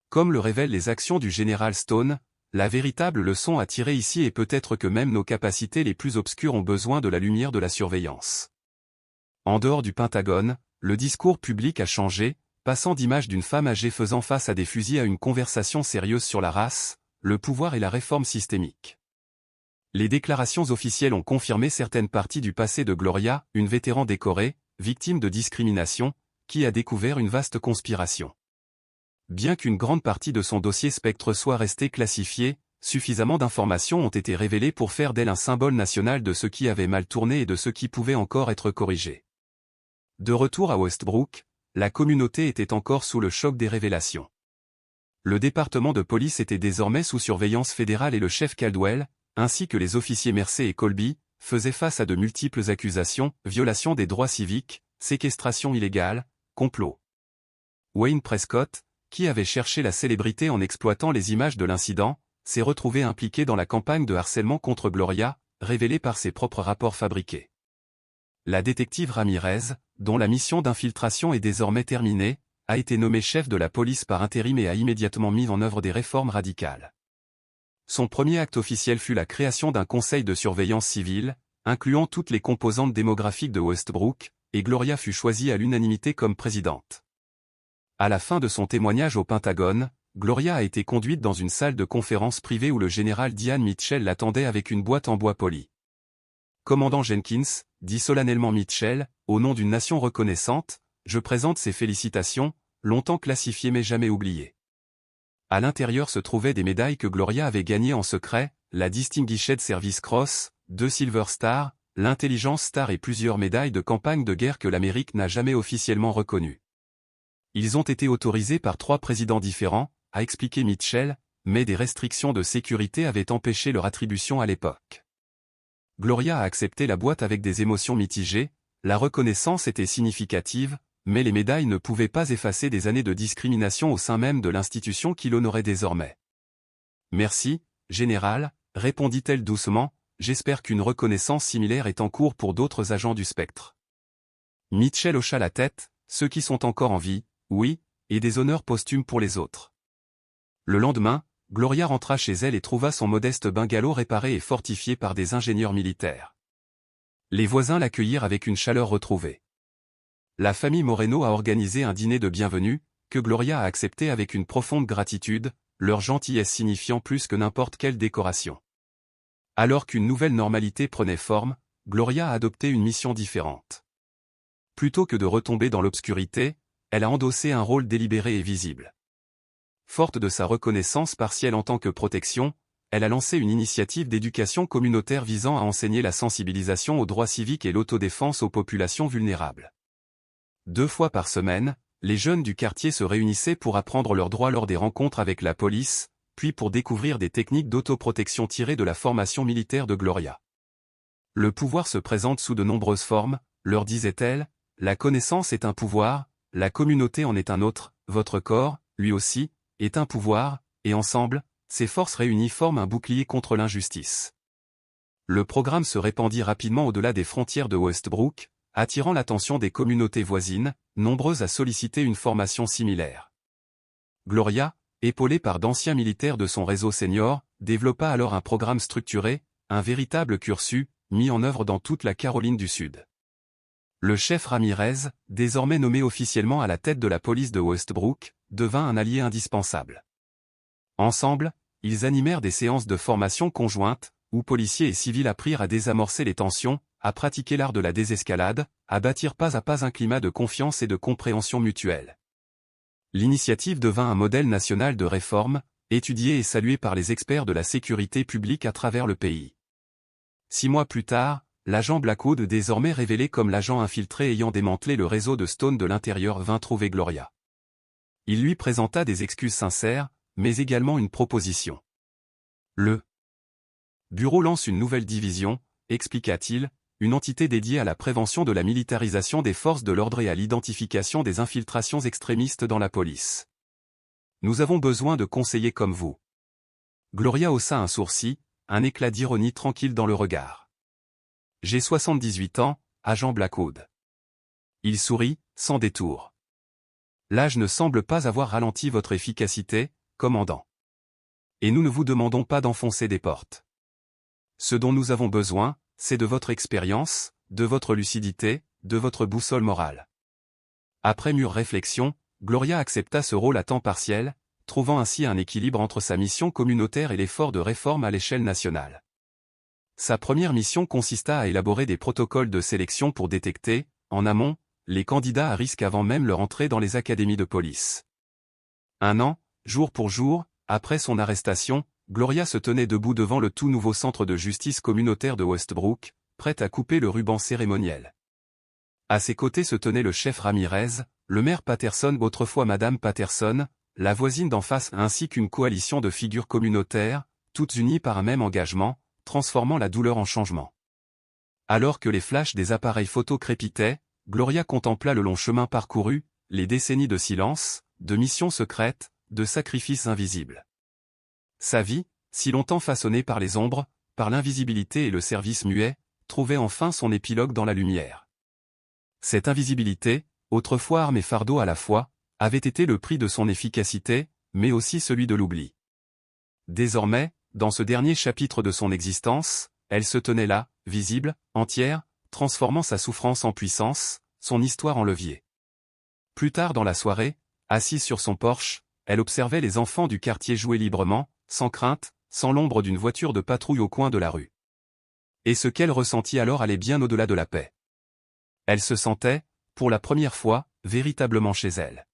Comme le révèlent les actions du général Stone, la véritable leçon à tirer ici est peut-être que même nos capacités les plus obscures ont besoin de la lumière de la surveillance. En dehors du Pentagone, le discours public a changé, passant d'image d'une femme âgée faisant face à des fusils à une conversation sérieuse sur la race, le pouvoir et la réforme systémique. Les déclarations officielles ont confirmé certaines parties du passé de Gloria, une vétéran décorée, victime de discrimination, qui a découvert une vaste conspiration. Bien qu'une grande partie de son dossier Spectre soit restée classifiée, suffisamment d'informations ont été révélées pour faire d'elle un symbole national de ce qui avait mal tourné et de ce qui pouvait encore être corrigé. De retour à Westbrook, la communauté était encore sous le choc des révélations. Le département de police était désormais sous surveillance fédérale et le chef Caldwell, ainsi que les officiers Mercer et Colby, faisaient face à de multiples accusations, violation des droits civiques, séquestration illégale, complot. Wayne Prescott, qui avait cherché la célébrité en exploitant les images de l'incident, s'est retrouvé impliqué dans la campagne de harcèlement contre Gloria, révélée par ses propres rapports fabriqués. La détective Ramirez, dont la mission d'infiltration est désormais terminée, a été nommé chef de la police par intérim et a immédiatement mis en œuvre des réformes radicales. Son premier acte officiel fut la création d'un conseil de surveillance civile, incluant toutes les composantes démographiques de Westbrook, et Gloria fut choisie à l'unanimité comme présidente. À la fin de son témoignage au Pentagone, Gloria a été conduite dans une salle de conférence privée où le général Diane Mitchell l'attendait avec une boîte en bois poli. « Commandant Jenkins, dit solennellement Mitchell, au nom d'une nation reconnaissante, je présente ces félicitations, longtemps classifiées mais jamais oubliées. » À l'intérieur se trouvaient des médailles que Gloria avait gagnées en secret, la Distinguished Service Cross, 2 Silver Star, l'Intelligence Star et plusieurs médailles de campagne de guerre que l'Amérique n'a jamais officiellement reconnues. Ils ont été autorisés par 3 présidents différents, a expliqué Mitchell, mais des restrictions de sécurité avaient empêché leur attribution à l'époque. Gloria a accepté la boîte avec des émotions mitigées, la reconnaissance était significative, mais les médailles ne pouvaient pas effacer des années de discrimination au sein même de l'institution qui l'honorait désormais. « Merci, général, répondit-elle doucement, j'espère qu'une reconnaissance similaire est en cours pour d'autres agents du spectre. » Mitchell hocha la tête, ceux qui sont encore en vie, oui, et des honneurs posthumes pour les autres. Le lendemain, Gloria rentra chez elle et trouva son modeste bungalow réparé et fortifié par des ingénieurs militaires. Les voisins l'accueillirent avec une chaleur retrouvée. La famille Moreno a organisé un dîner de bienvenue, que Gloria a accepté avec une profonde gratitude, leur gentillesse signifiant plus que n'importe quelle décoration. Alors qu'une nouvelle normalité prenait forme, Gloria a adopté une mission différente. Plutôt que de retomber dans l'obscurité, elle a endossé un rôle délibéré et visible. Forte de sa reconnaissance partielle en tant que protection, elle a lancé une initiative d'éducation communautaire visant à enseigner la sensibilisation aux droits civiques et l'autodéfense aux populations vulnérables. 2 fois par semaine, les jeunes du quartier se réunissaient pour apprendre leurs droits lors des rencontres avec la police, puis pour découvrir des techniques d'autoprotection tirées de la formation militaire de Gloria. Le pouvoir se présente sous de nombreuses formes, leur disait-elle, la connaissance est un pouvoir, la communauté en est un autre, votre corps, lui aussi, est un pouvoir, et ensemble, ces forces réunies forment un bouclier contre l'injustice. Le programme se répandit rapidement au-delà des frontières de Westbrook, attirant l'attention des communautés voisines, nombreuses à solliciter une formation similaire. Gloria, épaulée par d'anciens militaires de son réseau senior, développa alors un programme structuré, un véritable cursus, mis en œuvre dans toute la Caroline du Sud. Le chef Ramirez, désormais nommé officiellement à la tête de la police de Westbrook, devint un allié indispensable. Ensemble, ils animèrent des séances de formation conjointes, où policiers et civils apprirent à désamorcer les tensions, à pratiquer l'art de la désescalade, à bâtir pas à pas un climat de confiance et de compréhension mutuelle. L'initiative devint un modèle national de réforme, étudié et salué par les experts de la sécurité publique à travers le pays. 6 mois plus tard, l'agent Blackwood, désormais révélé comme l'agent infiltré ayant démantelé le réseau de Stone de l'intérieur, vint trouver Gloria. Il lui présenta des excuses sincères, mais également une proposition. Le bureau lance une nouvelle division, expliqua-t-il, une entité dédiée à la prévention de la militarisation des forces de l'ordre et à l'identification des infiltrations extrémistes dans la police. Nous avons besoin de conseillers comme vous. Gloria haussa un sourcil, un éclat d'ironie tranquille dans le regard. J'ai 78 ans, agent Blackwood. Il sourit, sans détour. L'âge ne semble pas avoir ralenti votre efficacité, commandant. Et nous ne vous demandons pas d'enfoncer des portes. Ce dont nous avons besoin, c'est de votre expérience, de votre lucidité, de votre boussole morale. Après mûre réflexion, Gloria accepta ce rôle à temps partiel, trouvant ainsi un équilibre entre sa mission communautaire et l'effort de réforme à l'échelle nationale. Sa première mission consista à élaborer des protocoles de sélection pour détecter, en amont, les candidats à risque avant même leur entrée dans les académies de police. 1 an, jour pour jour, après son arrestation, Gloria se tenait debout devant le tout nouveau centre de justice communautaire de Westbrook, prête à couper le ruban cérémoniel. À ses côtés se tenait le chef Ramirez, le maire Patterson, autrefois Madame Patterson, la voisine d'en face, ainsi qu'une coalition de figures communautaires, toutes unies par un même engagement, transformant la douleur en changement. Alors que les flashs des appareils photo crépitaient, Gloria contempla le long chemin parcouru, les décennies de silence, de missions secrètes, de sacrifices invisibles. Sa vie, si longtemps façonnée par les ombres, par l'invisibilité et le service muet, trouvait enfin son épilogue dans la lumière. Cette invisibilité, autrefois arme et fardeau à la fois, avait été le prix de son efficacité, mais aussi celui de l'oubli. Désormais, dans ce dernier chapitre de son existence, elle se tenait là, visible, entière, transformant sa souffrance en puissance, son histoire en levier. Plus tard dans la soirée, assise sur son porche, elle observait les enfants du quartier jouer librement, sans crainte, sans l'ombre d'une voiture de patrouille au coin de la rue. Et ce qu'elle ressentit alors allait bien au-delà de la paix. Elle se sentait, pour la première fois, véritablement chez elle.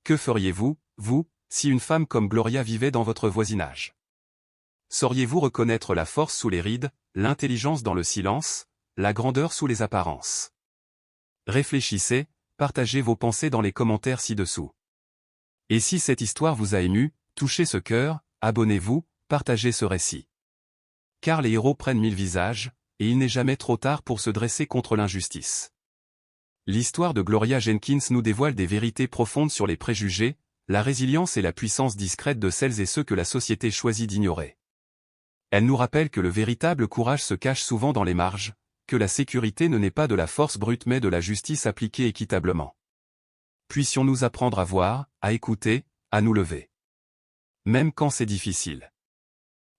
Que feriez-vous, vous, si une femme comme Gloria vivait dans votre voisinage? Sauriez-vous reconnaître la force sous les rides, l'intelligence dans le silence, la grandeur sous les apparences? Réfléchissez, partagez vos pensées dans les commentaires ci-dessous. Et si cette histoire vous a ému, touchez ce cœur, abonnez-vous, partagez ce récit. Car les héros prennent 1000 visages, et il n'est jamais trop tard pour se dresser contre l'injustice. L'histoire de Gloria Jenkins nous dévoile des vérités profondes sur les préjugés, la résilience et la puissance discrète de celles et ceux que la société choisit d'ignorer. Elle nous rappelle que le véritable courage se cache souvent dans les marges, que la sécurité ne naît pas de la force brute mais de la justice appliquée équitablement. Puissions-nous apprendre à voir, à écouter, à nous lever. Même quand c'est difficile.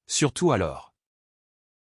Surtout alors.